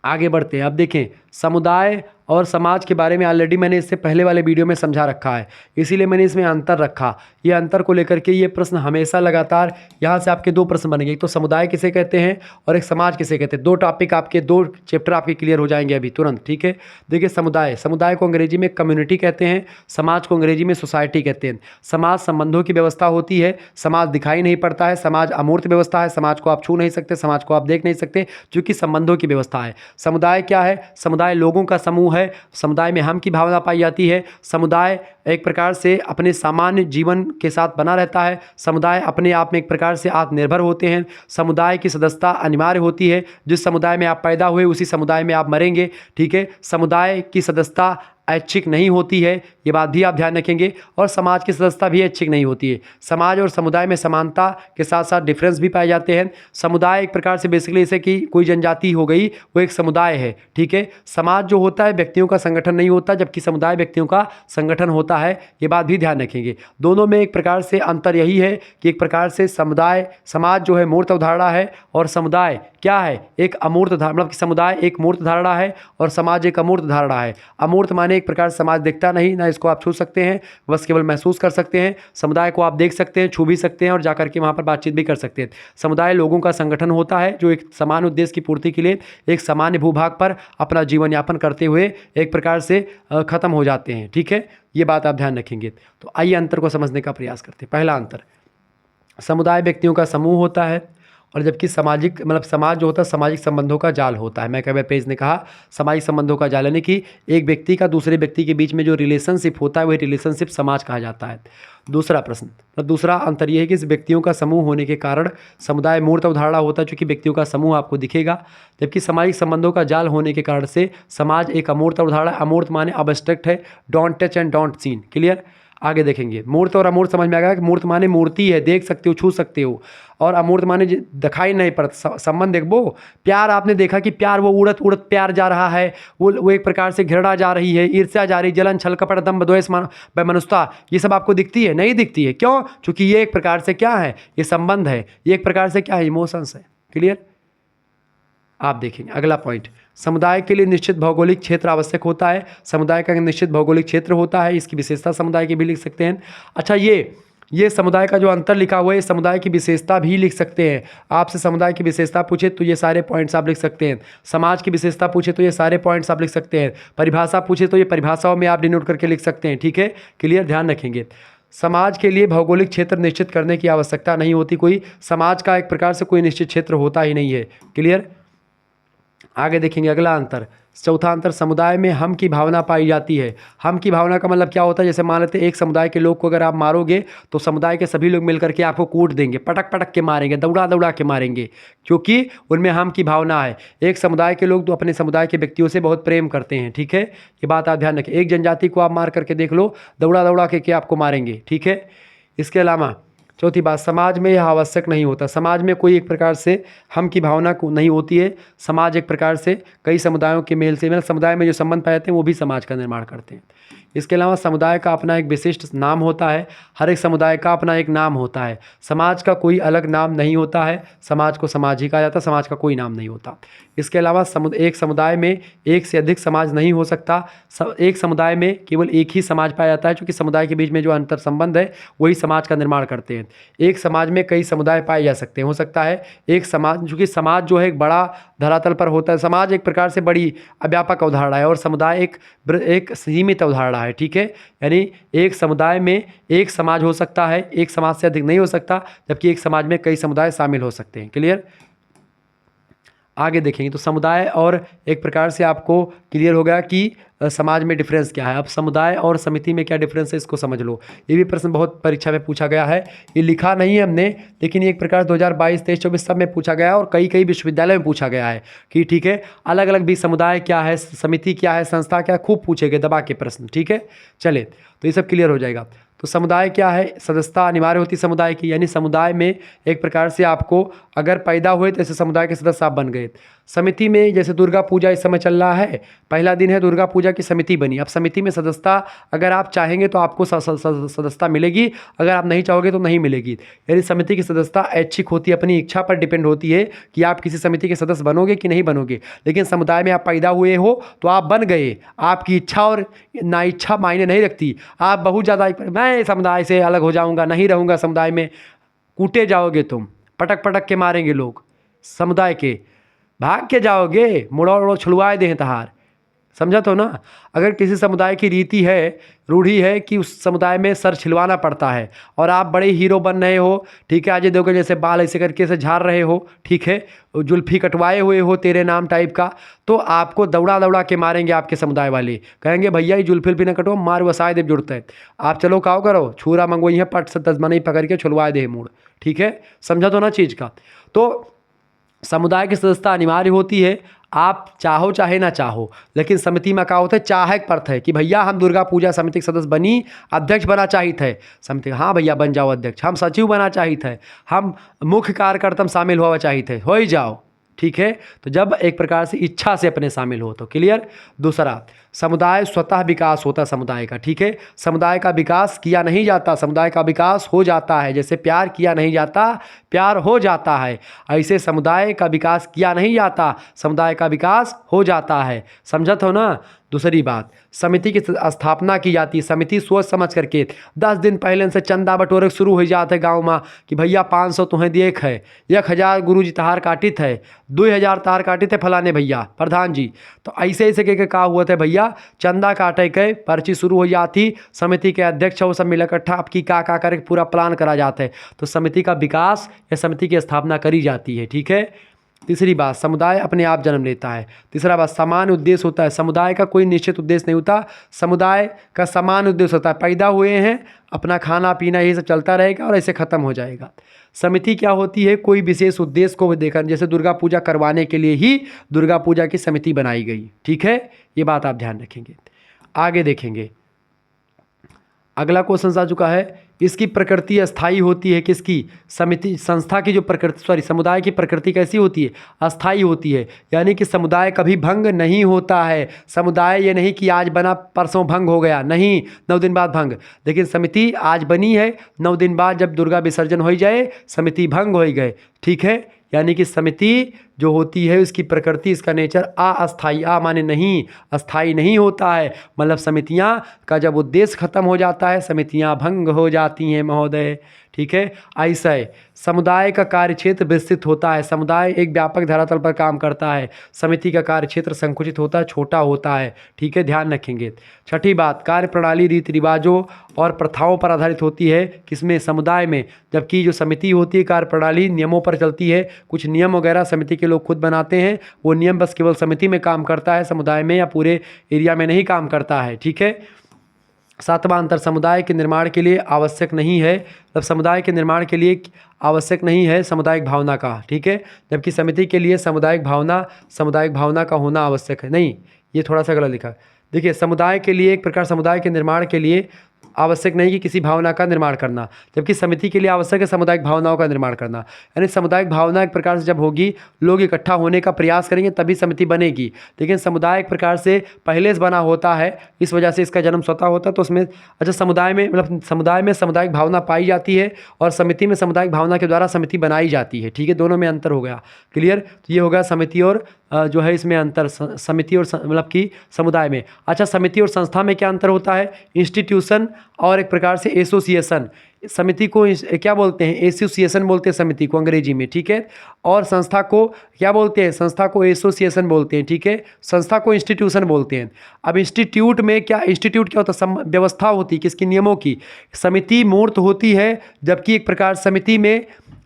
आगे बढ़ते हैं। अब देखें, समुदाय और समाज के बारे में ऑलरेडी मैंने इससे पहले वाले वीडियो में समझा रखा है, इसीलिए मैंने इसमें अंतर रखा। ये अंतर को लेकर के ये प्रश्न हमेशा लगातार यहाँ से आपके 2 प्रश्न बनेंगे, एक तो समुदाय किसे कहते हैं और एक समाज किसे कहते हैं। 2 टॉपिक आपके 2 चैप्टर आपके क्लियर हो जाएंगे अभी तुरंत। ठीक है, देखिए समुदाय को अंग्रेजी में कम्युनिटी कहते हैं, समाज को अंग्रेजी में सोसाइटी कहते हैं। समाज संबंधों की व्यवस्था होती है, समाज दिखाई नहीं पड़ता है, समाज अमूर्त व्यवस्था है, समाज को आप छू नहीं सकते, समाज को आप देख नहीं सकते, क्योंकि संबंधों की व्यवस्था है। समुदाय क्या है, समुदाय लोगों का समूह है, समुदाय में हम की भावना पाई जाती है। समुदाय एक प्रकार से अपने सामान्य जीवन के साथ बना रहता है। समुदाय अपने आप में एक प्रकार से आत्मनिर्भर होते हैं। समुदाय की सदस्यता अनिवार्य होती है, जिस समुदाय में आप पैदा हुए उसी समुदाय में आप मरेंगे। ठीक है, समुदाय की सदस्यता ऐच्छिक नहीं होती है, ये बात भी आप ध्यान रखेंगे, और समाज की सदस्यता भी ऐच्छिक नहीं होती है। समाज और समुदाय में समानता के साथ साथ डिफरेंस भी पाए जाते हैं। समुदाय एक प्रकार से बेसिकली जैसे कि कोई जनजाति हो गई, वो एक समुदाय है। ठीक है, समाज जो होता है व्यक्तियों का संगठन नहीं होता, जबकि समुदाय व्यक्तियों का संगठन होता है, ये बात भी ध्यान रखेंगे। दोनों में एक प्रकार से अंतर यही है कि एक प्रकार से समाज जो है मूर्त अवधारणा है और समुदाय क्या है, एक अमूर्त धारणा, मतलब कि समुदाय एक मूर्त धारणा है और समाज एक अमूर्त धारणा है। अमूर्त माने एक प्रकार समाज दिखता नहीं, ना इसको आप छू सकते हैं, बस केवल महसूस कर सकते हैं। समुदाय को आप देख सकते हैं, छू भी सकते हैं और जाकर के वहाँ पर बातचीत भी कर सकते हैं। समुदाय लोगों का संगठन होता है जो एक समान उद्देश्य की पूर्ति के लिए एक सामान्य भूभाग पर अपना जीवन यापन करते हुए एक प्रकार से खत्म हो जाते हैं। ठीक है, ये बात आप ध्यान रखेंगे। तो आइए अंतर को समझने का प्रयास करते हैं। पहला अंतर, समुदाय व्यक्तियों का समूह होता है और जबकि सामाजिक मतलब समाज जो होता है सामाजिक संबंधों का जाल होता है। मैं कई बार पेज ने कहा सामाजिक संबंधों का जाल, यानी कि एक व्यक्ति का दूसरे व्यक्ति के बीच में जो रिलेशनशिप होता है वही रिलेशनशिप समाज कहा जाता है। दूसरा प्रश्न, तो दूसरा अंतर यह है कि इस व्यक्तियों का समूह होने के कारण समुदाय मूर्त अवधारणा होता है, चूँकि व्यक्तियों का समूह आपको दिखेगा, जबकि सामाजिक संबंधों का जाल होने के कारण से समाज एक अमूर्त अवधारणा। अमूर्त माने अब्स्ट्रैक्ट है, don't touch and don't seen. Clear, आगे देखेंगे। मूर्त और अमूर्त समझ में आ गया कि मूर्त माने मूर्ति है, देख सकते हो, छू सकते हो, और अमूर्त माने दिखाई नहीं पड़ता। संबंध देखो, प्यार आपने देखा कि प्यार वो उड़त उड़त प्यार जा रहा है, वो एक प्रकार से घृणा जा रही है, ईर्ष्या जा रही, जलन छल कपट दंभ द्वेष वैमनस्यता, ये सब आपको दिखती है? नहीं दिखती है। क्यों? क्योंकि ये एक प्रकार से क्या है, ये संबंध है, ये एक प्रकार से क्या है, इमोशंस है। क्लियर, आप देखेंगे अगला पॉइंट, समुदाय के लिए निश्चित भौगोलिक क्षेत्र आवश्यक होता है। समुदाय का निश्चित भौगोलिक क्षेत्र होता है, इसकी विशेषता समुदाय की भी लिख सकते हैं। अच्छा, ये समुदाय का जो अंतर लिखा हुआ है, ये समुदाय की विशेषता भी लिख सकते हैं। आपसे समुदाय की विशेषता पूछे तो ये सारे पॉइंट्स आप लिख सकते हैं। समाज की विशेषता पूछे तो ये सारे पॉइंट्स आप लिख सकते हैं। परिभाषा पूछे तो ये परिभाषाओं में आप डिनोट करके लिख सकते हैं। ठीक है, क्लियर, ध्यान रखेंगे। समाज के लिए भौगोलिक क्षेत्र निश्चित करने की आवश्यकता नहीं होती, कोई समाज का एक प्रकार से कोई निश्चित क्षेत्र होता ही नहीं है। क्लियर, आगे देखेंगे अगला अंतर, चौथा अंतर, समुदाय में हम की भावना पाई जाती है। हम की भावना का मतलब क्या होता है, जैसे मान लेते हैं एक समुदाय के लोग को अगर आप मारोगे तो समुदाय के सभी लोग मिलकर के आपको कूट देंगे, पटक पटक के मारेंगे, दौड़ा दौड़ा के मारेंगे, क्योंकि उनमें हम की भावना है। एक समुदाय के लोग तो अपने समुदाय के व्यक्तियों से बहुत प्रेम करते हैं। ठीक है, ये बात आप ध्यान रखें। एक जनजाति को आप मार करके देख लो, दौड़ा दौड़ा के आपको मारेंगे। ठीक है, इसके अलावा चौथी बात, समाज में यह आवश्यक नहीं होता। समाज में कोई एक प्रकार से हम की भावना को नहीं होती है। समाज एक प्रकार से कई समुदायों के मेल से समुदाय में जो संबंध पाए जाते हैं वो भी समाज का निर्माण करते हैं। इसके अलावा समुदाय का अपना एक विशिष्ट नाम होता है। हर एक समुदाय का अपना एक नाम होता है। समाज का कोई अलग नाम नहीं होता है। समाज को समाज ही कहा जाता है, समाज का कोई नाम नहीं होता। इसके अलावा एक समुदाय में एक से अधिक समाज नहीं हो सकता। एक समुदाय में केवल एक ही समाज पाया जाता है, क्योंकि समुदाय के बीच में जो अंतर संबंध है वही समाज का निर्माण करते हैं। एक समाज में कई समुदाय पाए जा सकते हैं। हो सकता है एक समाज, क्योंकि समाज जो है एक बड़ा धरातल पर होता है। समाज एक प्रकार से बड़ी व्यापक अवधारणा है और समुदाय एक सीमित अवधारणा है। ठीक है, यानी एक समुदाय में एक समाज हो सकता है, एक समाज से अधिक नहीं हो सकता, जबकि एक समाज में कई समुदाय शामिल हो सकते हैं। क्लियर? आगे देखेंगे तो समुदाय और एक प्रकार से आपको क्लियर हो गया कि समाज में डिफरेंस क्या है। अब समुदाय और समिति में क्या डिफरेंस है इसको समझ लो। ये भी प्रश्न बहुत परीक्षा में पूछा गया है। ये लिखा नहीं है हमने, लेकिन ये एक प्रकार 2022, 23, 24 सब में पूछा गया है और कई कई विश्वविद्यालय में पूछा गया है कि ठीक है, अलग अलग भी समुदाय क्या है, समिति क्या है, संस्था क्या है, खूब पूछे गए दबा के प्रश्न। ठीक है, चले तो ये सब क्लियर हो जाएगा। तो समुदाय क्या है? सदस्यता अनिवार्य होती समुदाय की, यानी समुदाय में एक प्रकार से आपको अगर पैदा हुए तो ऐसे समुदाय के सदस्य आप बन गए। समिति में जैसे दुर्गा पूजा इस समय चल रहा है, पहला दिन है, दुर्गा पूजा की समिति बनी। अब समिति में सदस्यता अगर आप चाहेंगे तो आपको सदस्यता मिलेगी, अगर आप नहीं चाहोगे तो नहीं मिलेगी। यानी समिति की सदस्यता ऐच्छिक होती है, अपनी इच्छा पर डिपेंड होती है कि आप किसी समिति के सदस्य बनोगे कि नहीं बनोगे। लेकिन समुदाय में आप पैदा हुए हो तो आप बन गए, आपकी इच्छा और ना इच्छा मायने नहीं रखती। आप बहुत ज़्यादा मैं समुदाय से अलग हो जाऊँगा, नहीं रहूँगा समुदाय में, कूटे जाओगे तुम, पटक पटक के मारेंगे लोग, समुदाय के भाग के जाओगे, मुड़ो उड़ो छुड़वाए दें तहार। समझा तो ना? अगर किसी समुदाय की रीति है, रूढ़ी है कि उस समुदाय में सर छिलवाना पड़ता है और आप बड़े हीरो बन रहे हो, ठीक है, अजय देवगन जैसे बाल ऐसे करके से झाड़ रहे हो, ठीक है, जुल्फी कटवाए हुए हो तेरे नाम टाइप का, तो आपको दौड़ा दौड़ा के मारेंगे आपके समुदाय वाले, कहेंगे भैया ये जुल्फी भी ना कटो, मार वसाए दे जुड़ते हैं। आप चलो काओ करो, छुरा मंगवाई है, पट से तजमा नहीं पकड़ के छुलवाए दे मूड। ठीक है, समझा तो ना चीज़ का? तो समुदाय की सदस्यता अनिवार्य होती है, आप चाहो चाहे ना चाहो। लेकिन समिति में क्या होता है, चाहक पर्थ है कि भैया हम दुर्गा पूजा समिति के सदस्य बनी, अध्यक्ष बना चाहिए थे समिति, हाँ भैया बन जाओ अध्यक्ष, हम सचिव बना चाहिए थे, हम मुख्य कार्यकर्ता में शामिल हुआ चाहिए थे, हो ही जाओ। ठीक है, तो जब एक प्रकार से इच्छा से अपने शामिल हो तो क्लियर। दूसरा, समुदाय स्वतः विकास होता है समुदाय का। ठीक है, समुदाय का विकास किया नहीं जाता, समुदाय का विकास हो जाता है। जैसे प्यार किया नहीं जाता, प्यार हो जाता है, ऐसे समुदाय का विकास किया नहीं जाता, समुदाय का विकास हो जाता है। समझत हो ना? दूसरी बात, समिति की स्थापना की जाती है। समिति सोच समझ करके 10 दिन पहले से चंदा बटोरे शुरू हो जाते हैं गाँव में कि भैया 500 तुम्हें दिए है, 1000 गुरुजी तहार काटित है, 2000 तार काटित है फलाने भैया प्रधान जी। तो ऐसे ऐसे के का हुआ था भैया, चंदा काटे के पर्ची शुरू हो जाती, समिति के अध्यक्ष वो सब मिल इकट्ठा आपकी का करके पूरा प्लान करा जाता है। तो समिति का विकास या समिति की स्थापना करी जाती है। ठीक है। तीसरी बात, समुदाय अपने आप जन्म लेता है। तीसरा बात, समान उद्देश्य होता है। समुदाय का कोई निश्चित उद्देश्य नहीं होता, समुदाय का समान उद्देश्य होता है। पैदा हुए हैं, अपना खाना पीना ये सब चलता रहेगा और ऐसे खत्म हो जाएगा। समिति क्या होती है, कोई विशेष उद्देश्य को देखा, जैसे दुर्गा पूजा करवाने के लिए ही दुर्गा पूजा की समिति बनाई गई। ठीक है, ये बात आप ध्यान रखेंगे। आगे देखेंगे, अगला क्वेश्चन आ चुका है, इसकी प्रकृति अस्थाई होती है। किसकी? समिति, संस्था की जो प्रकृति, समुदाय की प्रकृति कैसी होती है? अस्थाई होती है, यानी कि समुदाय कभी भंग नहीं होता है। समुदाय ये नहीं कि आज बना परसों भंग हो गया, नहीं, 9 दिन बाद भंग। लेकिन समिति आज बनी है, 9 दिन बाद जब दुर्गा विसर्जन हो जाए समिति भंग हो गए। ठीक है, यानी कि समिति जो होती है उसकी प्रकृति, इसका नेचर अस्थाई, माने नहीं, अस्थाई नहीं होता है। मतलब समितियां का जब उद्देश्य खत्म हो जाता है समितियां भंग हो जाती हैं महोदय। ठीक है, ऐसा है। समुदाय का कार्यक्षेत्र विस्तृत होता है। समुदाय एक व्यापक धरातल पर काम करता है, समिति का कार्यक्षेत्र संकुचित होता है, छोटा होता है। ठीक है, ध्यान रखेंगे। छठी बात, कार्य प्रणाली रीति रिवाजों और प्रथाओं पर आधारित होती है। किसमें? समुदाय में। जबकि जो समिति होती है कार्य प्रणाली नियमों पर चलती है। कुछ नियम वगैरह समिति के लोग खुद बनाते हैं, वो नियम बस केवल समिति में काम करता है, समुदाय में या पूरे एरिया में नहीं काम करता है। ठीक है। सातवां अंतर, समुदाय के निर्माण के लिए आवश्यक नहीं है, तब समुदाय के निर्माण के लिए आवश्यक नहीं है सामुदायिक भावना का। ठीक है, जबकि समिति के लिए सामुदायिक भावना का होना आवश्यक है। नहीं, ये थोड़ा सा गलत लिखा। देखिए, समुदाय के लिए एक प्रकार समुदाय के निर्माण के लिए आवश्यक नहीं कि किसी भावना का निर्माण करना, जबकि समिति के लिए आवश्यक है सामुदायिक भावनाओं का निर्माण करना। यानी सामुदायिक भावना एक प्रकार से जब होगी, लोग इकट्ठा होने का प्रयास करेंगे तभी समिति बनेगी। लेकिन समुदाय एक प्रकार से पहले से बना होता है, इस वजह से इसका जन्म स्वतः होता है। तो उसमें अच्छा समुदाय में मतलब समुदाय में सामुदायिक भावना पाई जाती है और समिति में सामुदायिक भावना के द्वारा समिति बनाई जाती है। ठीक है, दोनों में अंतर हो गया। क्लियर? तो ये होगा समिति और जो है इसमें अंतर, समिति और मतलब कि समुदाय में। अच्छा, समिति और संस्था में क्या अंतर होता है? इंस्टीट्यूशन और एक प्रकार से एसोसिएशन। समिति को क्या बोलते हैं? एसोसिएशन बोलते हैं समिति को अंग्रेजी में। ठीक है, और संस्था को क्या बोलते हैं? संस्था को एसोसिएशन बोलते हैं। ठीक है, संस्था को इंस्टीट्यूशन बोलते हैं। अब इंस्टीट्यूट में क्या, इंस्टीट्यूट क्या होता है? व्यवस्था होती है किसकी? नियमों की। समिति मूर्त होती है, जबकि एक प्रकार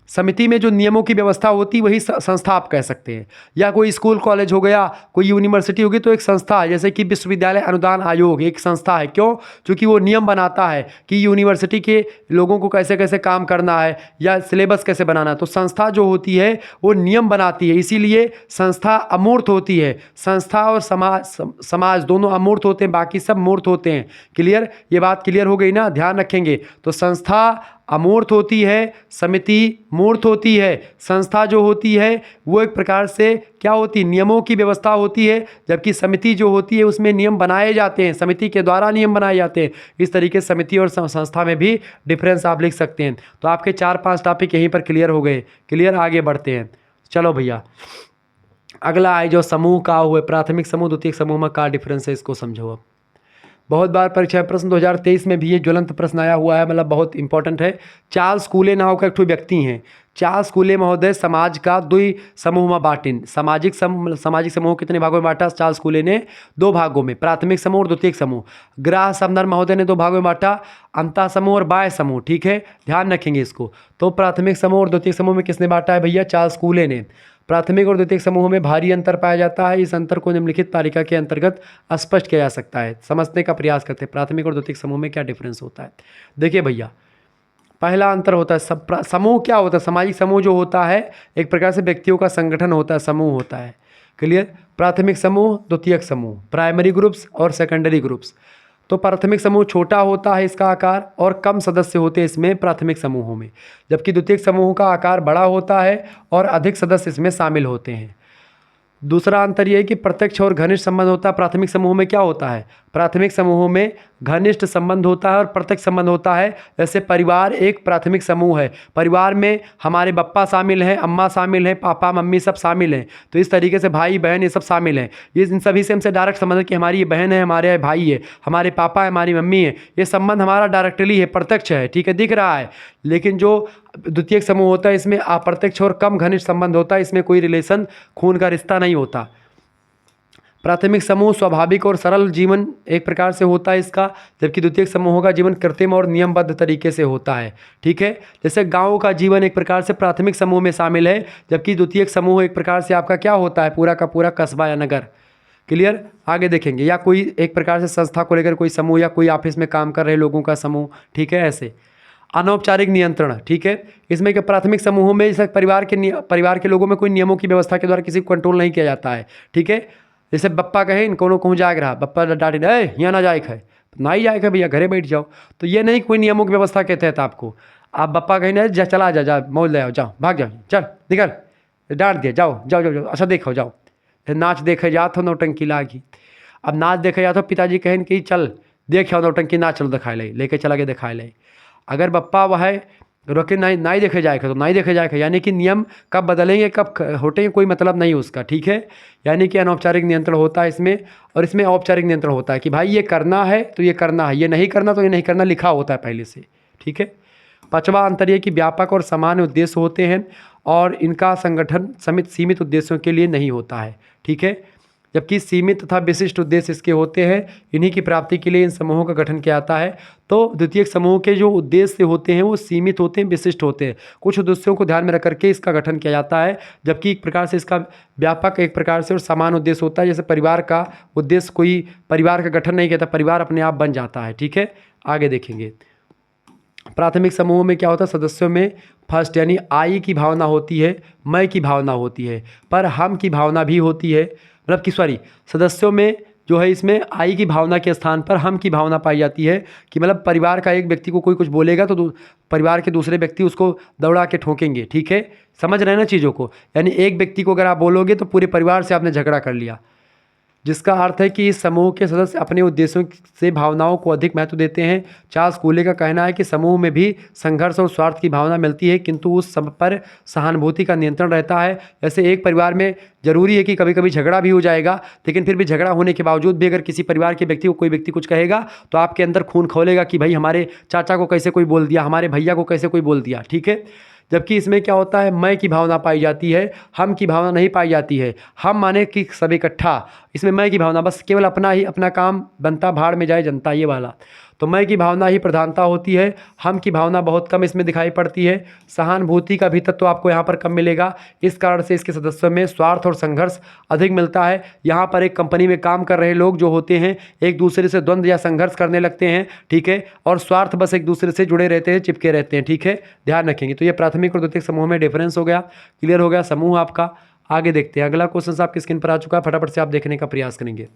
समिति में जो नियमों की व्यवस्था होती है वही संस्था आप कह सकते हैं। या कोई स्कूल कॉलेज हो गया, कोई यूनिवर्सिटी होगी तो एक संस्था है, जैसे कि विश्वविद्यालय अनुदान आयोग एक संस्था है। क्यों? क्योंकि वो नियम बनाता है कि यूनिवर्सिटी के लोगों को कैसे कैसे काम करना है या सिलेबस कैसे बनाना है। तो संस्था जो होती है वो नियम बनाती है, इसीलिए संस्था अमूर्त होती है। संस्था और समाज दोनों अमूर्त होते हैं, बाकी सब मूर्त होते हैं। क्लियर? ये बात क्लियर हो गई ना? ध्यान रखेंगे। तो संस्था अमूर्त होती है, समिति मूर्त होती है। संस्था जो होती है वो एक प्रकार से क्या होती है? नियमों की व्यवस्था होती है, जबकि समिति जो होती है उसमें नियम बनाए जाते हैं, समिति के द्वारा नियम बनाए जाते हैं। इस तरीके से समिति और संस्था में भी डिफरेंस आप लिख सकते हैं। तो आपके 4-5 टॉपिक यहीं पर क्लियर हो गए। क्लियर? आगे बढ़ते हैं। चलो भैया, अगला है जो समूह का हुए, प्राथमिक समूह द्वितीयक समूह में क्या डिफरेंस है इसको समझो। अब बहुत बार परीक्षा प्रश्न 2023 में भी ये ज्वलंत प्रश्न आया हुआ है, मतलब बहुत इंपॉर्टेंट है। चार्ल्स कूले नाव का एक ठो व्यक्ति हैं। चार्ल्स कूले महोदय समाज का 2 समूह में बांटिन। सामाजिक समूह कितने भागों में बांटा? चार्ल्स कूले ने 2 भागों में, प्राथमिक समूह और द्वितीयक समूह। ग्राह समदर महोदय ने 2 भागों में बांटा, अंतः समूह और बाह्य समूह। ठीक है, ध्यान रखेंगे इसको। तो प्राथमिक समूह और द्वितीयक समूह में किसने बांटा है भैया? चार्ल्स कूले ने। प्राथमिक और द्वितीयक समूह में भारी अंतर पाया जाता है। इस अंतर को निम्नलिखित तालिका के अंतर्गत स्पष्ट किया जा सकता है। समझने का प्रयास करते हैं प्राथमिक और द्वितीयक समूह में क्या डिफरेंस होता है। देखिए भैया, पहला अंतर होता है समूह क्या होता है? सामाजिक समूह जो होता है एक प्रकार से व्यक्तियों का संगठन होता है, समूह होता है। क्लियर? प्राथमिक समूह, द्वितीयक समूह, प्राइमरी ग्रुप्स और सेकेंडरी ग्रुप्स। तो प्राथमिक समूह छोटा होता है इसका आकार और कम सदस्य होते हैं इसमें प्राथमिक समूहों में, जबकि द्वितीयक समूह का आकार बड़ा होता है और अधिक सदस्य इसमें शामिल होते हैं। दूसरा अंतर यह है कि प्रत्यक्ष और घनिष्ठ संबंध होता है। प्राथमिक समूह में क्या होता है? प्राथमिक समूहों में घनिष्ठ संबंध होता है और प्रत्यक्ष संबंध होता है। जैसे परिवार एक प्राथमिक समूह है, परिवार में हमारे बप्पा शामिल हैं, अम्मा शामिल हैं, पापा मम्मी सब शामिल हैं। तो इस तरीके से भाई बहन ये सब शामिल हैं। ये इन सभी से हमसे डायरेक्ट संबंध है कि हमारी ये बहन है, हमारे भाई है, हमारे पापा है, हमारी मम्मी है। ये संबंध हमारा डायरेक्टली है, प्रत्यक्ष है। ठीक है, दिख रहा है। लेकिन जो द्वितीयक समूह होता है इसमें अप्रत्यक्ष और कम घनिष्ठ संबंध होता है, इसमें कोई रिलेशन खून का रिश्ता नहीं होता। प्राथमिक समूह स्वाभाविक और सरल जीवन एक प्रकार से होता है इसका, जबकि द्वितीयक समूहों का जीवन कृत्रिम और नियमबद्ध तरीके से होता है। ठीक है, जैसे गांव का जीवन एक प्रकार से प्राथमिक समूह में शामिल है, जबकि द्वितीयक समूह एक प्रकार से आपका क्या होता है? पूरा का पूरा कस्बा या नगर। क्लियर? आगे देखेंगे। या कोई एक प्रकार से संस्था को लेकर कोई समूह या कोई ऑफिस में काम कर रहे लोगों का समूह। ठीक है, ऐसे अनौपचारिक नियंत्रण। ठीक है, इसमें कि प्राथमिक समूहों में जैसे परिवार के लोगों में कोई नियमों की व्यवस्था के द्वारा किसी को कंट्रोल नहीं किया जाता है। ठीक है, जैसे बप्पा कहे इन कोनो कहूँ जाग रहा, बप्पा डांटे यहाँ ना जाए है, ना ही जाए भैया घरे बैठ जाओ। तो ये नहीं कोई नियमों की व्यवस्था के तहत आपको, आप बप्पा कहीं ना जा चला जा मौज ले आओ, जाओ भाग जाओ, चल निकल, डांट दिया, जाओ जाओ जाओ जाओ, अच्छा देखो जाओ। नाच देखे जात हो नौटंकी लागी। अब नाच देखे जाते हो, पिताजी कहें कि चल देख आओ नौटंकी, नाच चलो दिखाए ले, लेके चला के दिखाए ले। अगर बप्पा वह रोके नहीं देखे जाएगा तो नहीं देखे जाएगा, यानी कि नियम कब बदलेंगे कब हटेंगे कोई मतलब नहीं उसका। ठीक है, यानी कि अनौपचारिक नियंत्रण होता है इसमें, और इसमें औपचारिक नियंत्रण होता है कि भाई ये करना है तो ये करना है, ये नहीं करना तो ये नहीं करना, लिखा होता है पहले से। ठीक है, पांचवा अंतर ये कि व्यापक और सामान्य उद्देश्य होते हैं और इनका संगठन सीमित उद्देश्यों के लिए नहीं होता है। ठीक है, जबकि सीमित तथा विशिष्ट उद्देश्य इसके होते हैं, इन्हीं की प्राप्ति के लिए इन समूहों का गठन किया जाता है। तो द्वितीयक समूह के जो उद्देश्य होते हैं वो सीमित होते हैं, विशिष्ट होते हैं, कुछ उद्देश्यों को ध्यान में रख करके इसका गठन किया जाता है। जबकि एक प्रकार से इसका व्यापक एक प्रकार से और समान उद्देश्य होता है। जैसे परिवार का उद्देश्य कोई परिवार का गठन नहीं कहता, परिवार अपने आप बन जाता है। ठीक है, आगे देखेंगे। प्राथमिक समूहों में क्या होता है? सदस्यों में फर्स्ट यानी आई की भावना होती है, मैं की भावना होती है, पर हम की भावना भी होती है, मतलब कि सदस्यों में जो है इसमें आई की भावना के स्थान पर हम की भावना पाई जाती है कि मतलब परिवार का एक व्यक्ति को कोई कुछ बोलेगा तो परिवार के दूसरे व्यक्ति उसको दौड़ा के ठोकेंगे। ठीक है, समझ रहे हैं ना चीज़ों को। यानी एक व्यक्ति को अगर आप बोलोगे तो पूरे परिवार से आपने झगड़ा कर लिया, जिसका अर्थ है कि इस समूह के सदस्य अपने उद्देश्यों से भावनाओं को अधिक महत्व देते हैं। चार्ल्स कूले का कहना है कि समूह में भी संघर्ष और स्वार्थ की भावना मिलती है, किंतु उस सब पर सहानुभूति का नियंत्रण रहता है। जैसे एक परिवार में जरूरी है कि कभी कभी झगड़ा भी हो जाएगा, लेकिन फिर भी झगड़ा होने के बावजूद भी अगर किसी परिवार के व्यक्ति को कोई व्यक्ति कुछ कहेगा तो आपके अंदर खून खौलेगा कि भाई हमारे चाचा को कैसे कोई बोल दिया, हमारे भैया को कैसे कोई बोल दिया। ठीक है, जबकि इसमें क्या होता है, मैं की भावना पाई जाती है, हम की भावना नहीं पाई जाती है। हम माने कि सब इकट्ठा, इसमें मैं की भावना, बस केवल अपना ही अपना काम बनता भाड़ में जाए जनता, ये वाला। तो मैं की भावना ही प्रधानता होती है, हम की भावना बहुत कम इसमें दिखाई पड़ती है। सहानुभूति का भी तत्व आपको यहाँ पर कम मिलेगा। इस कारण से इसके सदस्यों में स्वार्थ और संघर्ष अधिक मिलता है। यहाँ पर एक कंपनी में काम कर रहे लोग जो होते हैं एक दूसरे से द्वंद्व या संघर्ष करने लगते हैं। ठीक है, और स्वार्थ बस एक दूसरे से जुड़े रहते हैं, चिपके रहते हैं। ठीक है, ध्यान रखेंगे। तो ये प्राथमिक और द्वितीयक समूह में डिफरेंस हो गया, क्लियर हो गया समूह आपका। आगे देखते हैं, अगला क्वेश्चन आपकी स्क्रीन पर आ चुका है, फटाफट से आप देखने का प्रयास करेंगे।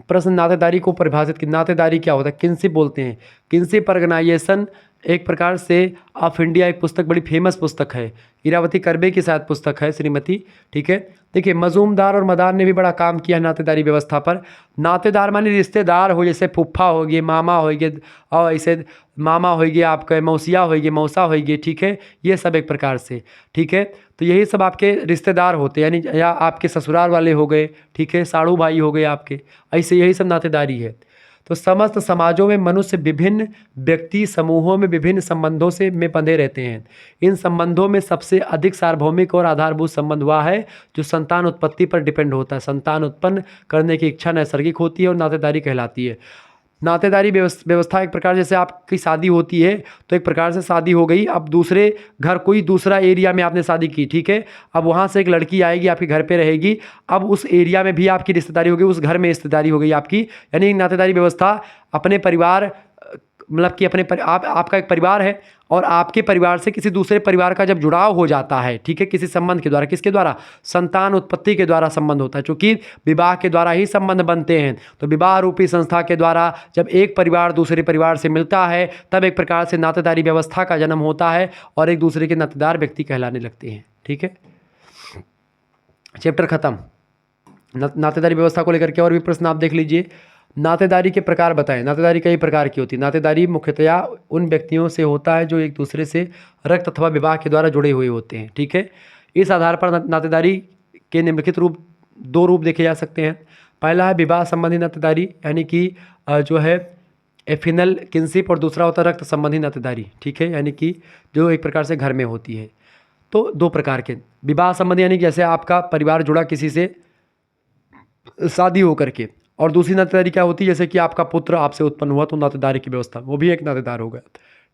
प्रश्न, नातेदारी को परिभाषित की। नातेदारी क्या होता है, किनशिप बोलते हैं। किनशिप ऑर्गेनाइजेशन एक प्रकार से ऑफ इंडिया एक पुस्तक, बड़ी फेमस पुस्तक है, इरावती करबे की शायद पुस्तक है, श्रीमती। ठीक है, देखिए मजूमदार और मदार ने भी बड़ा काम किया नातेदारी व्यवस्था पर। नातेदार माने रिश्तेदार हो, जैसे फुफ्फा हो गए, मामा हो गए, और ऐसे मामा हो गए, आपके मौसिया हो गए, मौसा हो गए। ठीक है, ये सब एक प्रकार से। ठीक है, तो यही सब आपके रिश्तेदार होते हैं, यानी या आपके ससुराल वाले हो गए। ठीक है, साड़ू भाई हो गए आपके, ऐसे यही सब नातेदारी है। तो समस्त समाजों में मनुष्य विभिन्न व्यक्ति समूहों में विभिन्न संबंधों से में बंधे रहते हैं। इन संबंधों में सबसे अधिक सार्वभौमिक और आधारभूत संबंध हुआ है जो संतान उत्पत्ति पर डिपेंड होता है। संतान उत्पन्न करने की इच्छा नैसर्गिक होती है और नातेदारी कहलाती है। नातेदारी व्यवस्था एक प्रकार, जैसे आपकी शादी होती है तो एक प्रकार से शादी हो गई, अब दूसरे घर कोई दूसरा एरिया में आपने शादी की। ठीक है, अब वहाँ से एक लड़की आएगी आपके घर पे रहेगी, अब उस एरिया में भी आपकी रिश्तेदारी हो गई, उस घर में रिश्तेदारी हो गई आपकी। यानी नातेदारी व्यवस्था अपने परिवार, मतलब कि आपका एक परिवार है और आपके परिवार से किसी दूसरे परिवार का जब जुड़ाव हो जाता है, ठीक है, किसी संबंध के द्वारा, किसके द्वारा, संतान उत्पत्ति के द्वारा संबंध होता है, क्योंकि विवाह के द्वारा ही संबंध बनते हैं। तो विवाह रूपी संस्था के द्वारा जब एक परिवार दूसरे परिवार से मिलता है तब एक प्रकार से नातेदारी व्यवस्था का जन्म होता है और एक दूसरे के नातेदार व्यक्ति कहलाने लगते हैं। ठीक है, चैप्टर खत्म। नातेदारी व्यवस्था को लेकर के और भी प्रश्न आप देख लीजिए। नातेदारी के प्रकार बताएं। नातेदारी कई प्रकार की होती है। नातेदारी मुख्यतया उन व्यक्तियों से होता है जो एक दूसरे से रक्त अथवा विवाह के द्वारा जुड़े हुए होते हैं। ठीक है, इस आधार पर नातेदारी के निम्नलिखित दो रूप देखे जा सकते हैं। पहला है विवाह संबंधी नातेदारी, यानी कि जो है एफिनल किनशिप, और दूसरा होता है रक्त संबंधी नातेदारी। ठीक है, यानी कि जो एक प्रकार से घर में होती है। तो दो प्रकार के विवाह संबंधी, यानी कि जैसे आपका परिवार जुड़ा किसी से शादी होकर के, और दूसरी नातेदारी क्या होती है, जैसे कि आपका पुत्र आपसे उत्पन्न हुआ तो नातेदारी की व्यवस्था, वो भी एक नातेदार हो गया।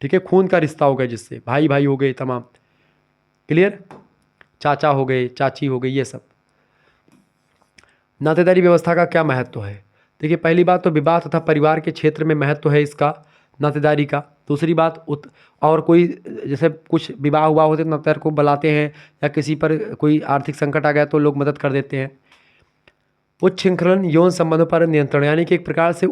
ठीक है, खून का रिश्ता हो गया, जिससे भाई भाई हो गए तमाम, क्लियर, चाचा हो गए, चाची हो गई, ये सब। नातेदारी व्यवस्था का क्या महत्व है। देखिए, पहली बात तो विवाह तथा परिवार के क्षेत्र में महत्व है इसका, नातेदारी का। दूसरी बात और कोई जैसे कुछ विवाह हुआ होते तो नातेदार को बुलाते हैं, या किसी पर कोई आर्थिक संकट आ गया तो लोग मदद कर देते हैं। उच्च श्रृंखलन यौन संबंधों पर नियंत्रण, यानी कि एक प्रकार से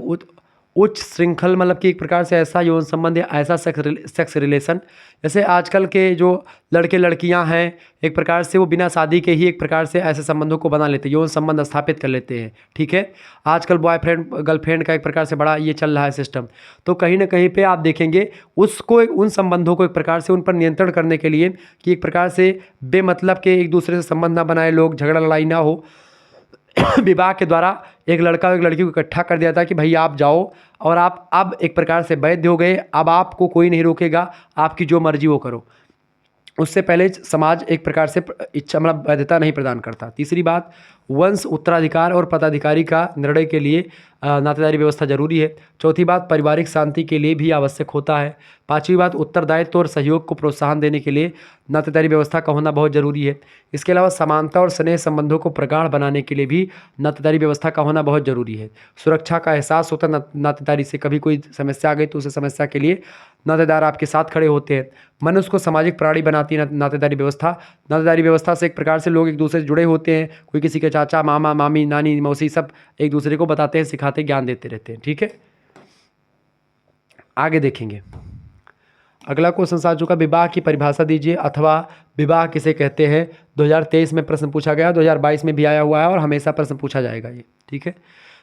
उच्च श्रृंखल, मतलब कि एक प्रकार से ऐसा यौन संबंध या ऐसा सेक्स रिलेशन, जैसे आजकल के जो लड़के लड़कियां हैं एक प्रकार से वो बिना शादी के ही एक प्रकार से ऐसे संबंधों को बना लेते हैं, यौन संबंध स्थापित कर लेते हैं। ठीक है, आजकल बॉयफ्रेंड गर्लफ्रेंड का एक प्रकार से बड़ा ये चल रहा है सिस्टम। तो कहीं ना कहीं पे आप देखेंगे उसको उन संबंधों को एक प्रकार से उन पर नियंत्रण करने के लिए कि एक प्रकार से बेमतलब के एक दूसरे से संबंध ना बनाए लोग, झगड़ा लड़ाई ना हो, विवाह के द्वारा एक लड़का और एक लड़की को इकट्ठा कर दिया था कि भाई आप जाओ और आप अब एक प्रकार से वैध हो गए, अब आपको कोई नहीं रोकेगा, आपकी जो मर्जी वो करो। उससे पहले समाज एक प्रकार से इच्छा, मतलब वैधता नहीं प्रदान करता। तीसरी बात, वंश उत्तराधिकार और पदाधिकारी का निर्णय के लिए नातेदारी व्यवस्था जरूरी है। चौथी बात, पारिवारिक शांति के लिए भी आवश्यक होता है। पांचवी बात, उत्तरदायित्व और सहयोग को प्रोत्साहन देने के लिए नातेदारी व्यवस्था का होना बहुत जरूरी है। इसके अलावा समानता और स्नेह संबंधों को प्रगाढ़ बनाने के लिए भी नातेदारी व्यवस्था का होना बहुत जरूरी है। सुरक्षा का एहसास होता है नातेदारी से, कभी कोई समस्या आ गई तो उस समस्या के लिए नातेदार आपके साथ खड़े होते हैं। मनुष्य को सामाजिक प्राणी बनाती है नातेदारी व्यवस्था। नातेदारी व्यवस्था से एक प्रकार से लोग एक दूसरे से जुड़े होते हैं, कोई किसी के चाचा, मामा, मामी, नानी, मौसी सब एक दूसरे को बताते हैं, सिखाते, ज्ञान देते रहते हैं। ठीक है, आगे देखेंगे। अगला क्वेश्चन आ चुका, विवाह की परिभाषा दीजिए अथवा विवाह किसे कहते हैं। 2023 में प्रश्न पूछा गया, 2022 में भी आया हुआ है और हमेशा प्रश्न पूछा जाएगा ये। ठीक है,